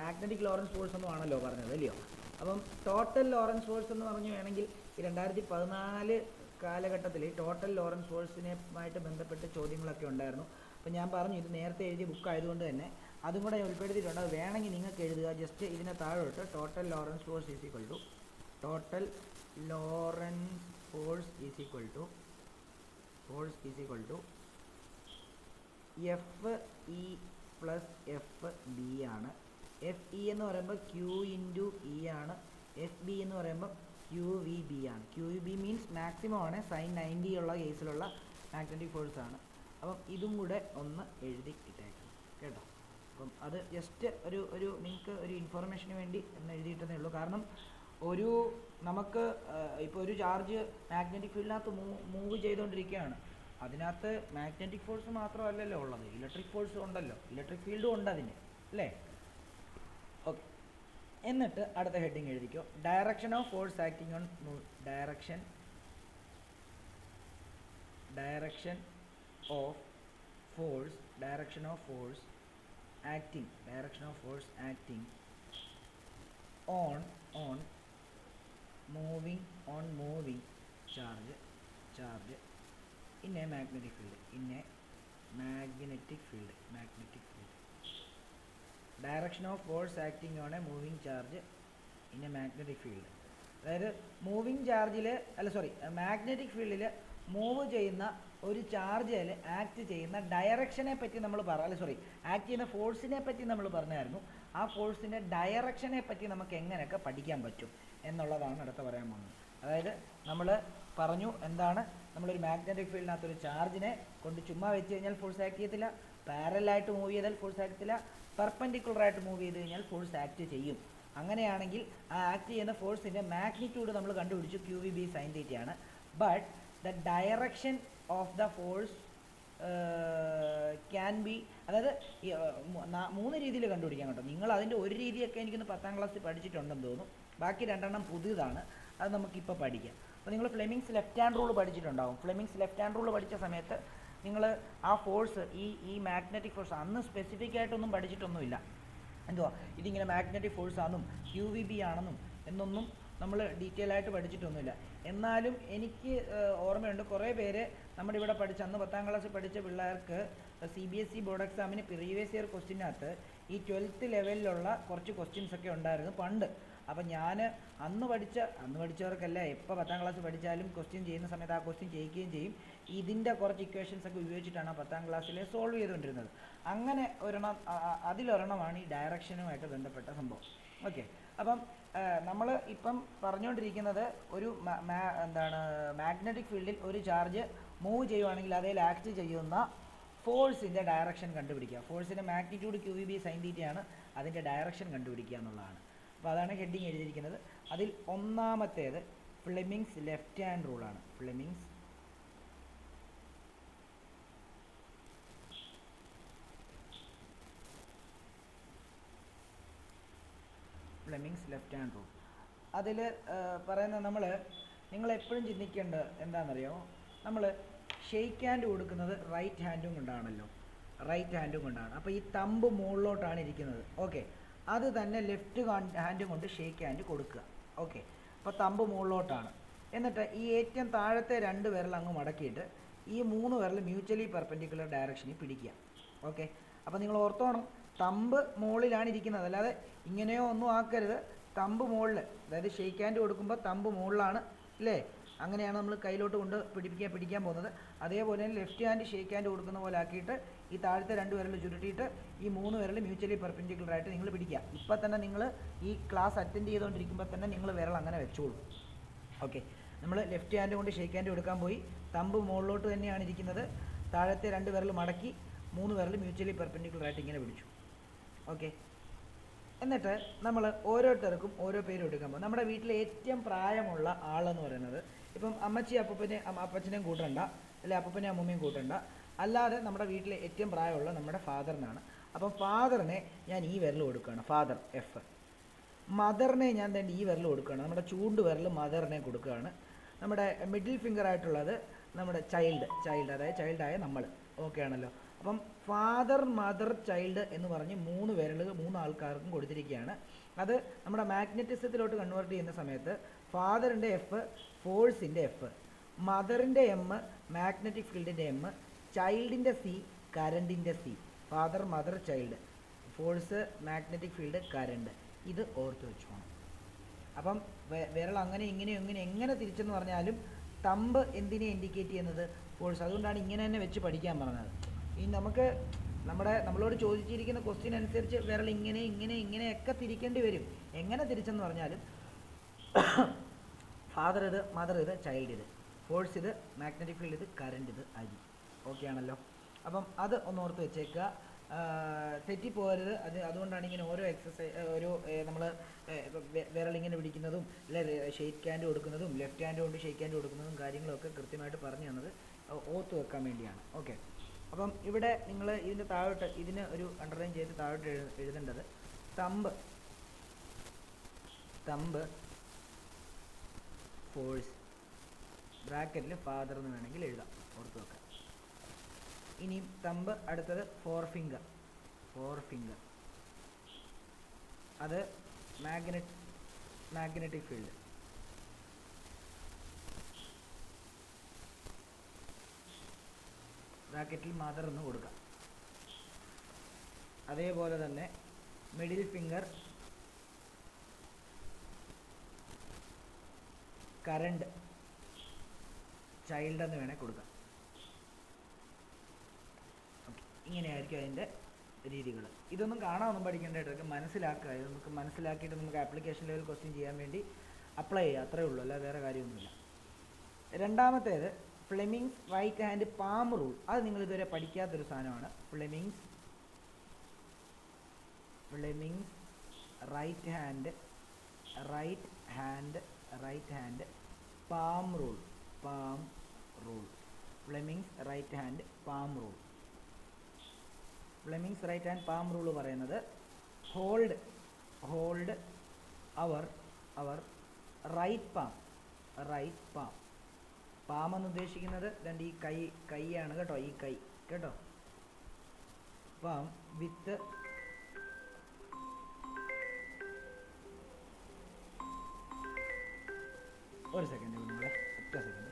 മാഗ്നറ്റിക് ലോറൻസ് ഫോഴ്സ് ഒന്നും ആണല്ലോ പറഞ്ഞത്, അല്ലയോ? അപ്പം ടോട്ടൽ ലോറൻസ് ഫോഴ്സ് എന്ന് പറഞ്ഞു വേണമെങ്കിൽ ഈ 2014 കാലഘട്ടത്തിൽ ടോട്ടൽ ലോറൻസ് ഫോഴ്സിനുമായിട്ട് ബന്ധപ്പെട്ട് ചോദ്യങ്ങളൊക്കെ ഉണ്ടായിരുന്നു. അപ്പം ഞാൻ പറഞ്ഞു ഇത് നേരത്തെ എഴുതിയ ബുക്ക് ആയതുകൊണ്ട് തന്നെ അതും കൂടെ ഉൾപ്പെടുത്തിയിട്ടുണ്ട്. അത് വേണമെങ്കിൽ നിങ്ങൾക്ക് എഴുതുക. ജസ്റ്റ് ഇതിനെ താഴോട്ട് total Lorentz force is equal to F E plus F B ആണ്. എഫ് ഇ എന്ന് പറയുമ്പോൾ ക്യൂ ഇൻറ്റു ഇ ആണ്. എഫ് ബി എന്ന് പറയുമ്പോൾ ക്യൂ വി ബി ആണ്. Q V B means maximum ആണ്. സൈൻ 90 ഉള്ള കേസിലുള്ള മാഗ്നറ്റിക് ഫോഴ്സ് ആണ്. അപ്പം ഇതും കൂടെ ഒന്ന് എഴുതി ഇട്ടേക്കണം കേട്ടോ. അപ്പം അത് ജസ്റ്റ് ഒരു നിങ്ങൾക്ക് ഒരു ഇൻഫർമേഷന് വേണ്ടി എന്ന് എഴുതിയിട്ടതേ ഉള്ളൂ. കാരണം നമുക്ക് ഇപ്പോൾ ഒരു ചാർജ് മാഗ്നറ്റിക് ഫീൽഡിനകത്ത് മൂവ് ചെയ്തുകൊണ്ടിരിക്കുകയാണ്. അതിനകത്ത് മാഗ്നറ്റിക് ഫോഴ്സ് മാത്രമല്ലല്ലോ ഉള്ളത്, ഇലക്ട്രിക് ഫോഴ്സും ഉണ്ടല്ലോ, ഇലക്ട്രിക് ഫീൽഡും ഉണ്ട് അതിന്, അല്ലേ? ഓക്കെ. എന്നിട്ട് അടുത്ത ഹെഡിങ് എഴുതിക്കോ. Direction of force acting on direction of force acting on moving charge in a magnetic field. Direction of force acting on a moving charge in a magnetic field. അതായത് moving ചാർജിൽ magnetic ഫീൽഡിൽ move ചെയ്യുന്ന ഒരു ചാർജിൽ act ചെയ്യുന്ന ഡയറക്ഷനെ പറ്റി നമ്മൾ act ചെയ്യുന്ന ഫോഴ്സിനെ പറ്റി നമ്മൾ പറഞ്ഞായിരുന്നു. ആ ഫോഴ്സിൻ്റെ ഡയറക്ഷനെ പറ്റി നമുക്ക് എങ്ങനെയൊക്കെ പഠിക്കാൻ പറ്റും എന്നുള്ളതാണ് അടുത്ത പറയാൻ പോകുന്നത്. അതായത് നമ്മൾ പറഞ്ഞു എന്താണ്, നമ്മളൊരു മാഗ്നറ്റിക് ഫീൽഡിനകത്തൊരു ചാർജിനെ കൊണ്ട് ചുമ്മാ വെച്ച് കഴിഞ്ഞാൽ ഫോഴ്സ് ആക്ട് ചെയ്യത്തില്ല, പാരലായിട്ട് മൂവ് ചെയ്താൽ ഫോഴ്സ് ആക്ട് ചെയ്യത്തില്ല, പെർപെൻഡിക്കുലറായിട്ട് മൂവ് ചെയ്ത് കഴിഞ്ഞാൽ ഫോഴ്സ് ആക്ട് ചെയ്യും. അങ്ങനെയാണെങ്കിൽ ആ ആക്ട് ചെയ്യുന്ന ഫോഴ്സിൻ്റെ മാഗ്നിറ്റ്യൂഡ് നമ്മൾ കണ്ടുപിടിച്ചു, QVB sin θ ആണ്. But the direction of the force can be, അതായത് 3 രീതിയിൽ കണ്ടുപിടിക്കാൻ കേട്ടോ. നിങ്ങൾ അതിൻ്റെ ഒരു രീതിയൊക്കെ എനിക്കൊന്ന് 10ാം ക്ലാസ്സിൽ പഠിച്ചിട്ടുണ്ടെന്ന് തോന്നുന്നു, ബാക്കി 2 പുതിയതാണ്, അത് നമുക്കിപ്പോൾ പഠിക്കാം. അപ്പോൾ നിങ്ങൾ ഫ്ലെമിങ്സ് ലെഫ്റ്റ് ഹാൻഡ് റൂൾ പഠിച്ചിട്ടുണ്ടാവും. ഫ്ലെമിങ്സ് ലെഫ്റ്റ് ഹാൻഡ് റൂൾ പഠിച്ച സമയത്ത് നിങ്ങൾ ആ ഫോഴ്സ് ഈ മാഗ്നറ്റിക് ഫോഴ്സ് അന്ന് സ്പെസിഫിക് ആയിട്ടൊന്നും പഠിച്ചിട്ടൊന്നുമില്ല. എന്തുവാ ഇതിങ്ങനെ മാഗ്നറ്റിക് ഫോഴ്സ് ആണെന്നും QVB ആണെന്നും എന്നൊന്നും നമ്മൾ ഡീറ്റെയിൽ ആയിട്ട് പഠിച്ചിട്ടൊന്നുമില്ല. എന്നാലും എനിക്ക് ഓർമ്മയുണ്ട്, കുറേ പേര് നമ്മുടെ ഇവിടെ പഠിച്ച അന്ന് 10ാം ക്ലാസ്സിൽ പഠിച്ച പിള്ളേർക്ക് CBSE ബോർഡ് എക്സാമിന് പ്രീവിയസ് ഇയർ ക്വസ്റ്റ്യനകത്ത് ഈ 12th ലെവലിലുള്ള കുറച്ച് ക്വസ്റ്റ്യൻസൊക്കെ ഉണ്ടായിരുന്നു പണ്ട്. അപ്പം ഞാൻ അന്ന് പഠിച്ചവർക്കല്ല, എപ്പോൾ 10ാം ക്ലാസ് പഠിച്ചാലും ക്വസ്റ്റ്യൻ ചെയ്യുന്ന സമയത്ത് ആ ക്വസ്റ്റ്യൻ ചെയ്യിക്കുകയും ചെയ്യും. ഇതിൻ്റെ കുറച്ച് ഇക്വേഷൻസ് ഒക്കെ ഉപയോഗിച്ചിട്ടാണ് 10ാം ക്ലാസ്സിൽ സോൾവ് ചെയ്തുകൊണ്ടിരുന്നത്. അങ്ങനെ അതിലൊരെണ്ണമാണ് ഈ ഡയറക്ഷനുമായിട്ട് ബന്ധപ്പെട്ട സംഭവം. ഓക്കെ, അപ്പം നമ്മൾ ഇപ്പം പറഞ്ഞുകൊണ്ടിരിക്കുന്നത് ഒരു മാഗ്നറ്റിക് ഫീൽഡിൽ ഒരു ചാർജ് മൂവ് ചെയ്യുവാണെങ്കിൽ അതിൽ ആക്ട് ചെയ്യുന്ന ഫോഴ്സിൻ്റെ ഡയറക്ഷൻ കണ്ടുപിടിക്കുക. ഫോഴ്സിൻ്റെ മാഗ്നിറ്റ്യൂഡ് QVB sin θ ആണ്, അതിൻ്റെ ഡയറക്ഷൻ കണ്ടുപിടിക്കുക എന്നുള്ളതാണ്. അപ്പോൾ അതാണ് ഹെഡിങ് എഴുതിയിരിക്കുന്നത്. അതിൽ ഒന്നാമത്തേത് ഫ്ലെമിങ്സ് ലെഫ്റ്റ് ഹാൻഡ് റൂളാണ്. Fleming's left hand rule. അതിൽ പറയുന്ന നിങ്ങൾ എപ്പോഴും ചിന്തിക്കേണ്ടത് എന്താണെന്നറിയാമോ, നമ്മൾ ഷെയ്ക്ക് ഹാൻഡ് കൊടുക്കുന്നത് റൈറ്റ് ഹാൻഡും കൊണ്ടാണല്ലോ, അപ്പോൾ ഈ തമ്പ് മുകളിലോട്ടാണ് ഇരിക്കുന്നത്. ഓക്കെ, അത് തന്നെ ലെഫ്റ്റ് ഹാൻഡും കൊണ്ട് ഷെയ്ക്ക് ഹാൻഡ് കൊടുക്കുക. ഓക്കെ, അപ്പോൾ തമ്പ് മുകളിലോട്ടാണ്. എന്നിട്ട് ഈ ഏറ്റവും താഴത്തെ 2 വിരൽ അങ്ങ് മടക്കിയിട്ട് ഈ 3 വിരൽ മ്യൂച്വലി പെർപെൻഡിക്കുലർ ഡയറക്ഷനിൽ പിടിക്കുക. ഓക്കെ, അപ്പോൾ നിങ്ങൾ ഓർത്തോണം, തമ്പ് മുകളിലാണ് ഇരിക്കുന്നത്, അല്ലാതെ ഇങ്ങനെയോ ഒന്നും ആക്കരുത്. തമ്പ് മുകളിൽ, അതായത് ഷെയ്ക്ക് ഹാൻഡ് കൊടുക്കുമ്പോൾ തമ്പ് മുകളിലാണ് അല്ലേ, അങ്ങനെയാണ് നമ്മൾ കയ്യിലോട്ട് കൊണ്ട് പിടിക്കാൻ പോകുന്നത്. അതേപോലെ തന്നെ ലെഫ്റ്റ് ഹാൻഡ് ഷെയ്ക്ക് ഹാൻഡ് കൊടുക്കുന്ന പോലെ ആക്കിയിട്ട് ഈ താഴത്തെ 2 വിരൽ ചുരുട്ടിയിട്ട് ഈ 3 വിരൽ മ്യൂച്വലി പെർപെൻഡിക്കുലറായിട്ട് നിങ്ങൾ പിടിക്കുക. ഇപ്പം തന്നെ നിങ്ങൾ ഈ ക്ലാസ് അറ്റൻഡ് ചെയ്തുകൊണ്ടിരിക്കുമ്പോൾ തന്നെ നിങ്ങൾ വിരൽ അങ്ങനെ വെച്ചോളൂ. ഓക്കെ, നമ്മൾ ലെഫ്റ്റ് ഹാൻഡ് കൊണ്ട് ഷെയ്ക്ക് ഹാൻഡ് കൊടുക്കാൻ പോയി, തമ്പ് മുകളിലോട്ട് തന്നെയാണ് ഇരിക്കുന്നത്, താഴത്തെ 2 വിരൽ മടക്കി 3 വിരൽ മ്യൂച്വലി പെർപെൻഡിക്കുലറായിട്ട് ഇങ്ങനെ പിടിച്ചു. ഓക്കെ, എന്നിട്ട് നമ്മൾ ഓരോരുത്തർക്കും ഓരോ പേരും എടുക്കാൻ പോകും. നമ്മുടെ വീട്ടിലെ ഏറ്റവും പ്രായമുള്ള ആളെന്ന് പറയുന്നത്, ഇപ്പം അപ്പച്ചനെയും കൂട്ടണ്ട, അല്ലെ അപ്പൂപ്പനെയും അമ്മൂമ്മയും കൂട്ടണ്ട, അല്ലാതെ നമ്മുടെ വീട്ടിലെ ഏറ്റവും പ്രായമുള്ള നമ്മുടെ ഫാദറിനാണ്. അപ്പം ഫാദറിനെ ഞാൻ ഈ വിരൽ കൊടുക്കുകയാണ്, ഫാദർ F. മദറിനെ ഞാൻ തന്നെ ഈ വിരൽ കൊടുക്കുകയാണ്, നമ്മുടെ ചൂണ്ട് വിരൽ മദറിനെ കൊടുക്കുകയാണ്. നമ്മുടെ മിഡിൽ ഫിംഗർ ആയിട്ടുള്ളത് നമ്മുടെ ചൈൽഡ്, അതായത് ചൈൽഡായ നമ്മൾ. ഓക്കെ ആണല്ലോ. അപ്പം ഫാദർ, മദർ, ചൈൽഡ് എന്ന് പറഞ്ഞ് 3 വിരലുകൾ 3 ആൾക്കാർക്കും കൊടുത്തിരിക്കുകയാണ്. അത് നമ്മുടെ മാഗ്നറ്റിസത്തിലോട്ട് കൺവേർട്ട് ചെയ്യുന്ന സമയത്ത് ഫാദറിൻ്റെ F ഫോഴ്സിൻ്റെ F, മദറിൻ്റെ M മാഗ്നറ്റിക് ഫീൽഡിൻ്റെ M, ചൈൽഡിൻ്റെ C കറണ്ടിൻ്റെ C. Father, mother, child, force, magnetic field, current. ഇത് ഓർത്ത് വെച്ചു പോകണം. അപ്പം വിരൽ അങ്ങനെ എങ്ങനെ തിരിച്ചെന്ന് പറഞ്ഞാലും തമ്പ് എന്തിനെ ഇൻഡിക്കേറ്റ് ചെയ്യുന്നത്? ഫോഴ്സ്. അതുകൊണ്ടാണ് ഇങ്ങനെ തന്നെ വെച്ച് പഠിക്കാൻ പറഞ്ഞത്. ഈ നമ്മളോട് ചോദിച്ചിരിക്കുന്ന ക്വസ്റ്റ്യൻ അനുസരിച്ച് വിരൽ ഇങ്ങനെയൊക്കെ തിരിക്കേണ്ടി വരും. എങ്ങനെ തിരിച്ചെന്ന് പറഞ്ഞാലും ഫാദർ ഇത്, മദർ ഇത്, ചൈൽഡ് ഇത്, ഫോഴ്സ് ഇത്, മാഗ്നറ്റിക് ഫീൽഡ് ഇത്, കറണ്ട് ഇത്, അരി. ഓക്കെ ആണല്ലോ. അപ്പം അത് ഒന്ന് ഓർത്ത് വെച്ചേക്കുക, തെറ്റിപ്പോകരുത്. അതുകൊണ്ടാണ് ഇങ്ങനെ ഓരോ ഓരോ നമ്മൾ വിരലിങ്ങനെ പിടിക്കുന്നതും അല്ലെ ഷെയ്ക്ക് ഹാൻഡ് കൊടുക്കുന്നതും ലെഫ്റ്റ് ഹാൻഡ് കൊണ്ട് ഷെയ്ക്ക് ഹാൻഡ് കൊടുക്കുന്നതും കാര്യങ്ങളൊക്കെ കൃത്യമായിട്ട് പറഞ്ഞു തന്നത് ഓർത്ത് വെക്കാൻ വേണ്ടിയാണ്. ഓക്കെ, അപ്പം ഇവിടെ നിങ്ങൾ ഇതിൻ്റെ താഴോട്ട് ഇതിന് ഒരു അണ്ടർലൈൻ ചെയ്ത് താഴോട്ട് എഴുതേണ്ടത് തമ്പ് ഫോഴ്സ്, ബ്രാക്കറ്റിൽ ഫാദർ എന്ന് വേണമെങ്കിൽ എഴുതാം, ഓർത്ത് വെക്കാം. ഇനിയും തമ്പ് അടുത്തത് ഫോർ ഫിംഗർ, അത് മാഗ്നറ്റിക് ഫീൽഡ്. ബ്രാക്കറ്റിൽ മദർ എന്ന് കൊടുക്കാം. അതേപോലെ തന്നെ മിഡിൽ ഫിംഗർ കറണ്ട് ചൈൽഡ് എന്ന് വേണേൽ കൊടുക്കാം. ഇങ്ങനെയായിരിക്കും അതിൻ്റെ രീതികൾ. ഇതൊന്നും കാണാനൊന്നും പഠിക്കേണ്ടതായിട്ട് മനസ്സിലാക്കുക. ഇത് നമുക്ക് മനസ്സിലാക്കിയിട്ട് നമുക്ക് ആപ്ലിക്കേഷൻ ലെവൽ ക്വസ്റ്റ്യൻ ചെയ്യാൻ വേണ്ടി അപ്ലൈ ചെയ്യുക, അത്രേ ഉള്ളൂ, അല്ല വേറെ കാര്യമൊന്നുമില്ല. രണ്ടാമത്തേത് Fleming's right hand palm rule. അത് നിങ്ങൾ ഇതുവരെ പഠിക്കാത്തൊരു സാധനമാണ്. Fleming's right hand palm rule. Fleming's right hand palm rule. Fleming's right hand palm rule പറയുന്നത് hold your right palm. Palm എന്ന് ഉദ്ദേശിക്കുന്നത് രണ്ട് ഈ കൈയാണ് കേട്ടോ, ഈ കൈ കേട്ടോ. പാം വിത്ത് ഒരു സെക്കൻഡ് നിങ്ങളെ ഒറ്റ സെക്കൻഡ്.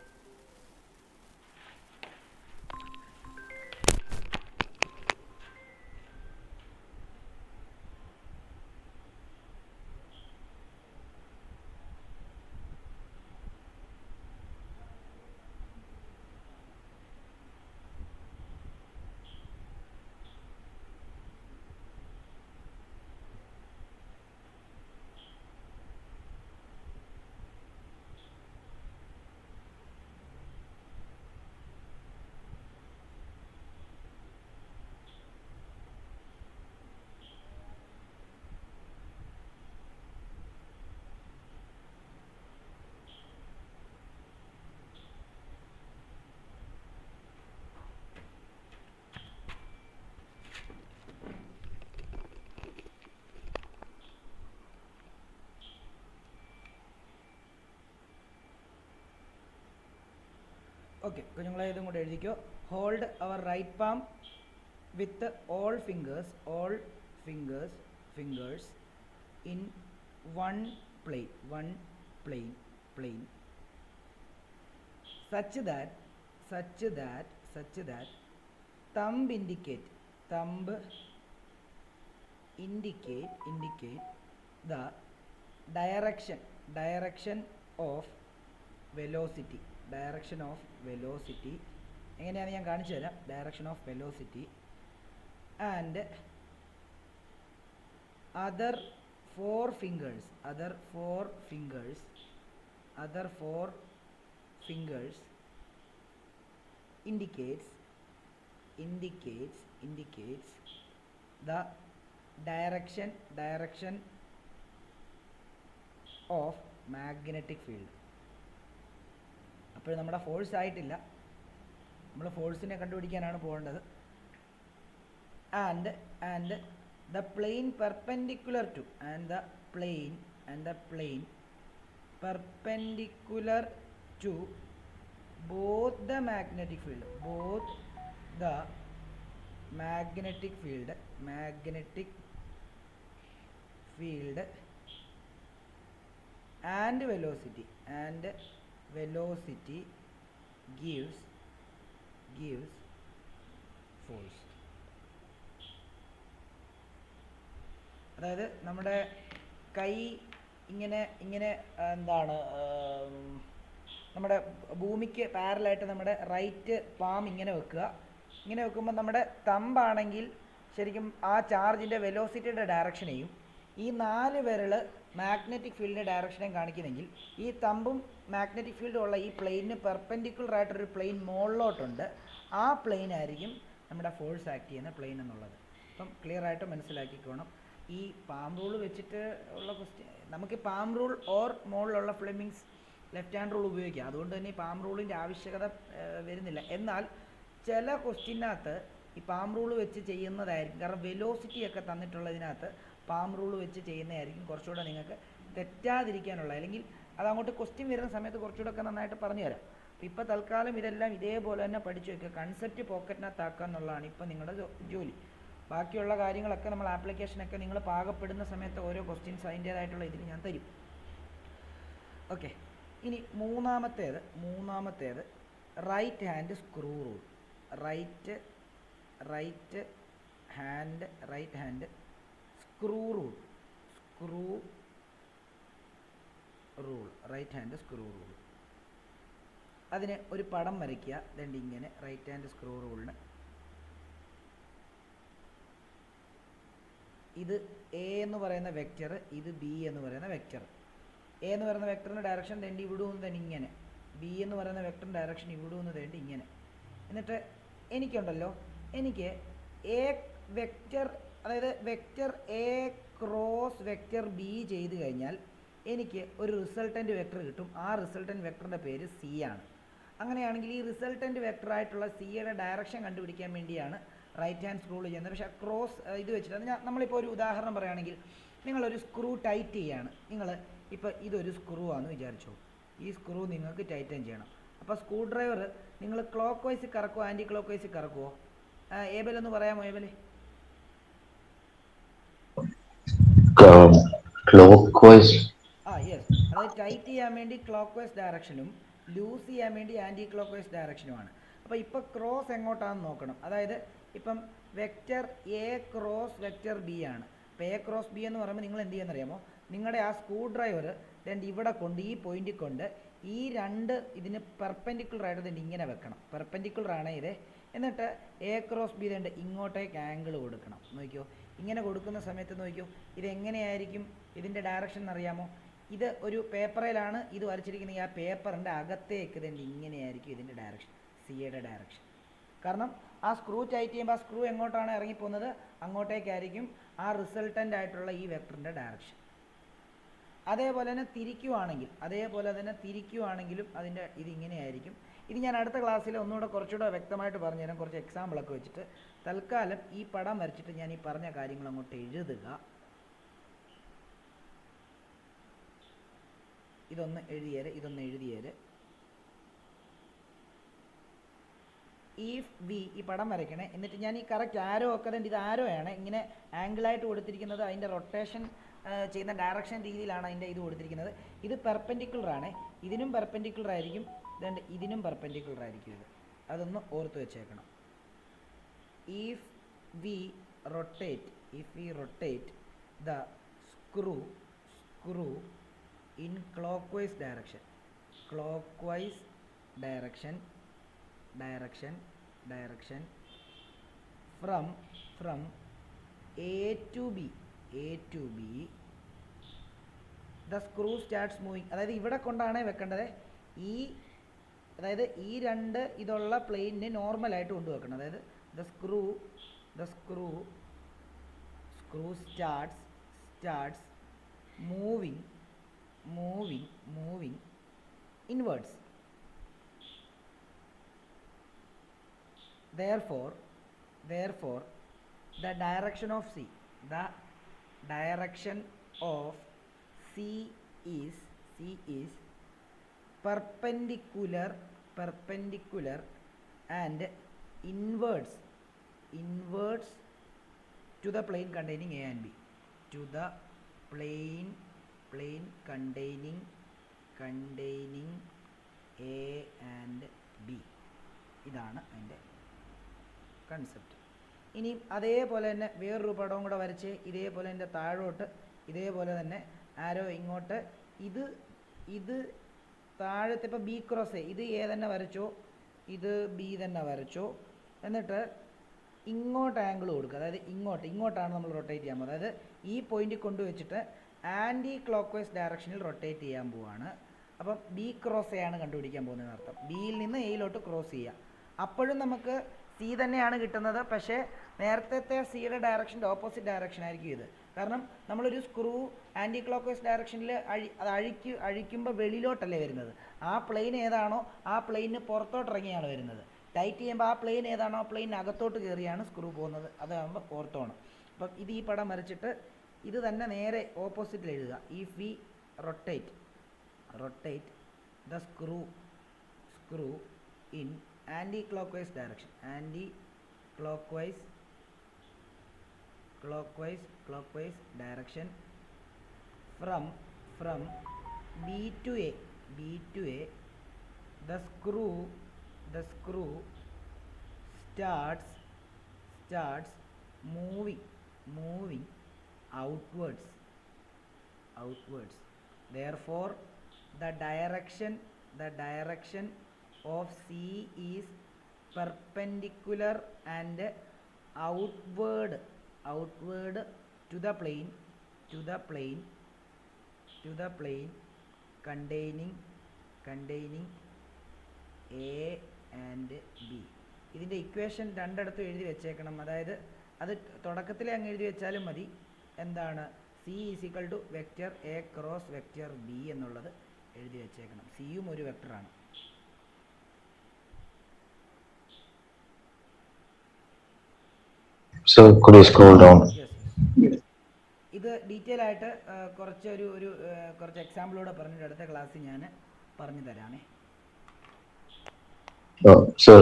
ഓക്കെ, കുഞ്ഞുങ്ങളെ ഇതും കൂടെ എഴുതിക്കോ. Hold your right palm with all fingers in one plane such that thumb indicate the direction of velocity. എങ്ങനെയാണ് ഞാൻ കാണിച്ചു തരാം. Direction of velocity and other four fingers indicates the direction of magnetic field. അപ്പോൾ നമ്മുടെ force ആയിട്ടില്ല, നമ്മൾ ഫോഴ്സിനെ കണ്ടുപിടിക്കാനാണ് പോകേണ്ടത്. And the plane perpendicular to perpendicular to both the magnetic field and velocity gives force. അതായത് നമ്മുടെ കൈ ഇങ്ങനെ എന്താണ് നമ്മുടെ ഭൂമിക്ക് പാരലായിട്ട് നമ്മുടെ റൈറ്റ് പാം ഇങ്ങനെ വെക്കുക. ഇങ്ങനെ വെക്കുമ്പോൾ നമ്മുടെ തമ്പാണെങ്കിൽ ശരിക്കും ആ ചാർജിൻ്റെ വെലോസിറ്റിയുടെ ഡയറക്ഷനെയും ഈ 4 വിരൽ മാഗ്നറ്റിക് ഫീൽഡിൻ്റെ ഡയറക്ഷനെയും കാണിക്കുന്നെങ്കിൽ ഈ തമ്പും മാഗ്നറ്റിക് ഫീൽഡും ഉള്ള ഈ പ്ലെയിനിന് പെർപെൻഡിക്കുലർ ആയിട്ടൊരു പ്ലെയിൻ മുകളിലോട്ടുണ്ട്. ആ പ്ലെയിൻ ആയിരിക്കും നമ്മുടെ ഫോഴ്സ് ആക്ട് ചെയ്യുന്ന പ്ലെയിൻ എന്നുള്ളത്. അപ്പം ക്ലിയർ ആയിട്ട് മനസ്സിലാക്കിക്കോണം. ഈ പാം റൂൾ വെച്ചിട്ട് ഉള്ള ക്വസ്റ്റ്യൻ നമുക്ക് പാം റൂൾ ഓർ മുകളിലുള്ള ഫ്ലെമിങ്സ് ലെഫ്റ്റ് ഹാൻഡ് റൂൾ ഉപയോഗിക്കാം. അതുകൊണ്ട് തന്നെ ഈ പാം റൂളിൻ്റെ ആവശ്യകത വരുന്നില്ല. എന്നാൽ ചില ക്വസ്റ്റ്യനകത്ത് ഈ പാം റൂൾ വെച്ച് ചെയ്യുന്നതായിരിക്കും, കാരണം വെലോസിറ്റി ഒക്കെ തന്നിട്ടുള്ളതിനകത്ത് പാം റൂൾ വെച്ച് ചെയ്യുന്നതായിരിക്കും കുറച്ചുകൂടെ നിങ്ങൾക്ക് തെറ്റാതിരിക്കാനുള്ള, അല്ലെങ്കിൽ അതങ്ങോട്ട് ക്വസ്റ്റ്യൻ വരുന്ന സമയത്ത് കുറച്ചുകൂടെ ഒക്കെ നന്നായിട്ട് പറഞ്ഞു തരാം. അപ്പോൾ ഇപ്പോൾ തൽക്കാലം ഇതെല്ലാം ഇതേപോലെ തന്നെ പഠിച്ചു വയ്ക്കുക. കൺസെപ്റ്റ് പോക്കറ്റിനകത്താക്കുക എന്നുള്ളതാണ് ഇപ്പോൾ നിങ്ങളുടെ ജോലി. ബാക്കിയുള്ള കാര്യങ്ങളൊക്കെ നമ്മൾ ആപ്ലിക്കേഷനൊക്കെ നിങ്ങൾ പാകപ്പെടുന്ന സമയത്ത് ഓരോ ക്വസ്റ്റ്യൻസ് അതിൻ്റേതായിട്ടുള്ള ഇതിൽ ഞാൻ തരും. ഓക്കെ, ഇനി മൂന്നാമത്തേത് right hand screw rule. Right hand screw rule right hand screw rule. അതിന് ഒരു പടം വരയ്ക്കുക. ദണ്ട് ഇങ്ങനെ റൈറ്റ് ഹാൻഡ് സ്ക്രൂ റൂളിന് ഇത് എ എന്ന് പറയുന്ന വെക്റ്റർ, ഇത് ബി എന്ന് പറയുന്ന വെക്റ്റർ. എ എന്ന് പറയുന്ന വെക്ടറിൻ്റെ ഡയറക്ഷൻ തേണ്ടി ഇവിടെ നിന്ന് തന്നെ ഇങ്ങനെ, ബി എന്ന് പറയുന്ന വെക്ടറിൻ്റെ ഡയറക്ഷൻ ഇവിടെ നിന്ന് തേണ്ടി ഇങ്ങനെ. എന്നിട്ട് എനിക്കുണ്ടല്ലോ, എനിക്ക് എ വെക്റ്റർ, അതായത് vector A cross vector B ചെയ്ത് കഴിഞ്ഞാൽ എനിക്ക് ഒരു റിസൾട്ടൻ്റ് വെക്ടർ കിട്ടും. ആ റിസൾട്ടൻ്റ് വെക്ടറിൻ്റെ പേര് സി ആണ്. അങ്ങനെയാണെങ്കിൽ ഈ റിസൾട്ടൻ്റ് വെക്ടറായിട്ടുള്ള സിയുടെ ഡയറക്ഷൻ കണ്ടുപിടിക്കാൻ വേണ്ടിയാണ് റൈറ്റ് ഹാൻഡ് സ്ക്രൂ ചെയ്യുന്നത്. പക്ഷേ ക്രോസ് ഇത് വെച്ചിട്ട് നമ്മളിപ്പോൾ ഒരു ഉദാഹരണം പറയുകയാണെങ്കിൽ, നിങ്ങളൊരു സ്ക്രൂ ടൈറ്റ് ചെയ്യാണ്. നിങ്ങൾ ഇപ്പോൾ ഇതൊരു സ്ക്രൂ ആണെന്ന് വിചാരിച്ചോ. ഈ സ്ക്രൂ നിങ്ങൾക്ക് ടൈറ്റൻ ചെയ്യണം. അപ്പോൾ സ്ക്രൂ ഡ്രൈവർ നിങ്ങൾ ക്ലോക്ക് വൈസ് കറക്കുമോ ആൻറ്റി ക്ലോക്ക് വൈസ് കറക്കുമോ? ഏബൽ ഒന്ന് പറയാമോ ഏബൽ? ക്ലോക്ക്വൈസ്. യെസ്. അതായത് ടൈറ്റ് ചെയ്യാൻ വേണ്ടി ക്ലോക്ക് വൈസ് ഡയറക്ഷനും ലൂസ് ചെയ്യാൻ വേണ്ടി ആൻറ്റി ക്ലോക്ക് വൈസ് ഡയറക്ഷനുമാണ്. അപ്പോൾ ഇപ്പോൾ ക്രോസ് എങ്ങോട്ടാണെന്ന് നോക്കണം. അതായത് ഇപ്പം vector A cross vector B ആണ്. അപ്പോൾ എ ക്രോസ് ബി എന്ന് പറയുമ്പോൾ നിങ്ങൾ എന്ത് ചെയ്യുന്നറിയാമോ, നിങ്ങളുടെ ആ സ്ക്രൂ ഡ്രൈവർ രണ്ട് ഇവിടെ കൊണ്ട് ഈ പോയിന്റിൽ കൊണ്ട് ഈ രണ്ട് ഇതിന് പെർപെൻഡിക്കുലറായിട്ട് തന്നെ ഇങ്ങനെ വെക്കണം. പെർപെൻഡിക്കുലറാണ് ഇത്. എന്നിട്ട് എ ക്രോസ് ബി രണ്ട് ഇങ്ങോട്ടേക്ക് ആംഗിൾ കൊടുക്കണം. നോക്കിയോ, ഇങ്ങനെ കൊടുക്കുന്ന സമയത്ത് നോക്കിയോ ഇതെങ്ങനെയായിരിക്കും ഇതിൻ്റെ ഡയറക്ഷൻ എന്നറിയാമോ? ഇത് ഒരു പേപ്പറിലാണ് ഇത് വരച്ചിരിക്കുന്നത്. ആ പേപ്പറിൻ്റെ അകത്തേക്ക് തന്നെ ഇങ്ങനെയായിരിക്കും ഇതിൻ്റെ ഡയറക്ഷൻ, സിയുടെ ഡയറക്ഷൻ. കാരണം ആ സ്ക്രൂ ടൈറ്റ് ചെയ്യുമ്പോൾ ആ സ്ക്രൂ എങ്ങോട്ടാണ് ഇറങ്ങിപ്പോകുന്നത്, അങ്ങോട്ടേക്കായിരിക്കും ആ റിസൾട്ടൻ്റ് ആയിട്ടുള്ള ഈ വെക്ടറിൻ്റെ ഡയറക്ഷൻ. അതേപോലെ തന്നെ തിരിക്കുവാണെങ്കിലും അതിൻ്റെ ഇത് ഇങ്ങനെയായിരിക്കും. ഇത് ഞാൻ അടുത്ത ക്ലാസ്സിൽ ഒന്നുകൂടെ കുറച്ചുകൂടെ വ്യക്തമായിട്ട് പറഞ്ഞുതരാം, കുറച്ച് എക്സാമ്പിളൊക്കെ വെച്ചിട്ട്. തൽക്കാലം ഈ പടം വരച്ചിട്ട് ഞാൻ ഈ പറഞ്ഞ കാര്യങ്ങൾ അങ്ങോട്ട് എഴുതുക. ഇതൊന്ന് എഴുതിയേര്. ഈ പടം വരയ്ക്കണേ. എന്നിട്ട് ഞാൻ ഈ കറക്റ്റ് ആരോ ഒക്കെ തന്നെ, ഇത് ആരോ ആണ് ഇങ്ങനെ ആംഗിളായിട്ട് കൊടുത്തിരിക്കുന്നത്. അതിൻ്റെ റൊട്ടേഷൻ ചെയ്യുന്ന ഡയറക്ഷൻ രീതിയിലാണ് അതിൻ്റെ ഇത് കൊടുത്തിരിക്കുന്നത്. ഇത് പെർപെൻഡിക്കുലറാണ്, ഇതിനും പെർപെൻഡിക്കുലർ ആയിരിക്കും, ഇതിനും പെർപെൻഡിക്കുലർ ആയിരിക്കും ഇത്. അതൊന്ന് ഓർത്ത് വെച്ചേക്കണം. If we rotate the screw in clockwise direction from A to B the screw starts moving. അതായത് ഇവിടെ കൊണ്ടാണ് വെക്കേണ്ടത്. അതായത് ഈ രണ്ട് ഇതുള്ള പ്ലെയിനിന് നോർമലായിട്ട് കൊണ്ടുവെക്കണം. അതായത് the screw starts moving inwards. Therefore the direction of C is perpendicular and inwards to the plane containing A and B. To the plane containing A and B. ഇതാണ് അതിൻ്റെ കൺസെപ്റ്റ്. ഇനി അതേപോലെ തന്നെ വേറൊരു പടവും കൂടെ വരച്ച് ഇതേപോലെ എൻ്റെ താഴോട്ട് ഇതേപോലെ തന്നെ ആരോ ഇങ്ങോട്ട് ഇത് താഴത്തെ ഇപ്പോൾ ബി ക്രോസ് ഇത് എ തന്നെ വരച്ചോ, ഇത് ബി തന്നെ വരച്ചോ. എന്നിട്ട് ഇങ്ങോട്ട് ആംഗിൾ കൊടുക്കുക. അതായത് ഇങ്ങോട്ടാണ് നമ്മൾ റൊട്ടേറ്റ് ചെയ്യാൻ പോകുന്നത്. അതായത് ഈ പോയിന്റിൽ കൊണ്ടുവച്ചിട്ട് ആൻറ്റി ക്ലോക്ക് വൈസ് ഡയറക്ഷനിൽ റൊട്ടേറ്റ് ചെയ്യാൻ പോവാണ്. അപ്പം ബി ക്രോസ് എ ആണ് കണ്ടുപിടിക്കാൻ പോകുന്നതെന്ന് അർത്ഥം. ബിയിൽ നിന്ന് എയിലോട്ട് ക്രോസ് ചെയ്യുക. അപ്പോഴും നമുക്ക് സി തന്നെയാണ് കിട്ടുന്നത്. പക്ഷേ നേരത്തെ സിയുടെ ഡയറക്ഷൻ്റെ ഓപ്പോസിറ്റ് ഡയറക്ഷൻ ആയിരിക്കും ഇത്. കാരണം നമ്മളൊരു സ്ക്രൂ ആൻറ്റി ക്ലോക്ക് വൈസ് ഡയറക്ഷനിൽ അഴിക്കുമ്പോൾ വെളിയിലോട്ടല്ലേ വരുന്നത്. ആ പ്ലെയിൻ ഏതാണോ ആ പ്ലെയിനിന് പുറത്തോട്ടിറങ്ങിയാണ് വരുന്നത്. ടൈറ്റ് ചെയ്യുമ്പോൾ ആ പ്ലെയിൻ ഏതാണോ ആ പ്ലെയിൻ അകത്തോട്ട് കയറിയാണ് സ്ക്രൂ പോകുന്നത്. അതാകുമ്പോൾ ഓർത്തോണം. അപ്പം ഇത് ഈ പടം വരച്ചിട്ട് ഇത് തന്നെ നേരെ ഓപ്പോസിറ്റിൽ എഴുതുക. If we rotate the screw in anticlockwise direction from B to A the screw starts moving outwards. Therefore the direction of C is perpendicular and outward to the plane containing A and B. ഇതിൻ്റെ equation രണ്ടിടത്തും എഴുതി വെച്ചേക്കണം. അതായത് അത് തുടക്കത്തിൽ അങ്ങ് എഴുതി വെച്ചാലും മതി. എന്താണ് C is equal to vector A cross vector B എന്നുള്ളത് എഴുതി വെച്ചേക്കണം. സിയും ഒരു വെക്റ്ററാണ്. So could you scroll down? ഇത് ഡീറ്റെയിൽ ആയിട്ട് കുറച്ച് എക്സാമ്പിളോടെ പറഞ്ഞിട്ട് അടുത്ത ക്ലാസ്സിൽ ഞാൻ പറഞ്ഞു തരാമേ. So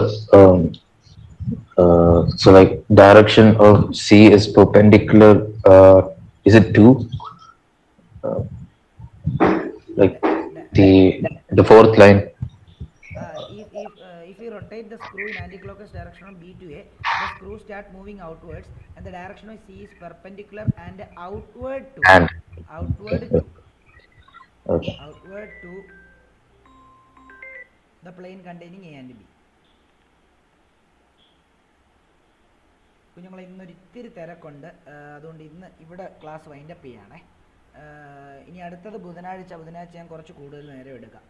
like direction of C is perpendicular. Is it 2? Like the fourth line. If we rotate the screw in anti-clockwise direction from B to A, the screw start moving outwards, and the direction of C is perpendicular and outward to Okay. the plane containing A and B. കുഞ്ഞുങ്ങളെ ഇന്നൊരു ഇത്തിരി തിരക്കുണ്ട്, അതുകൊണ്ട് ഇന്ന് ഇവിടെ class wind up ചെയ്യണേ. ഇനി അടുത്തത് ബുധനാഴ്ച ഞാൻ കുറച്ച് കൂടുതൽ നേരം എടുക്കാം.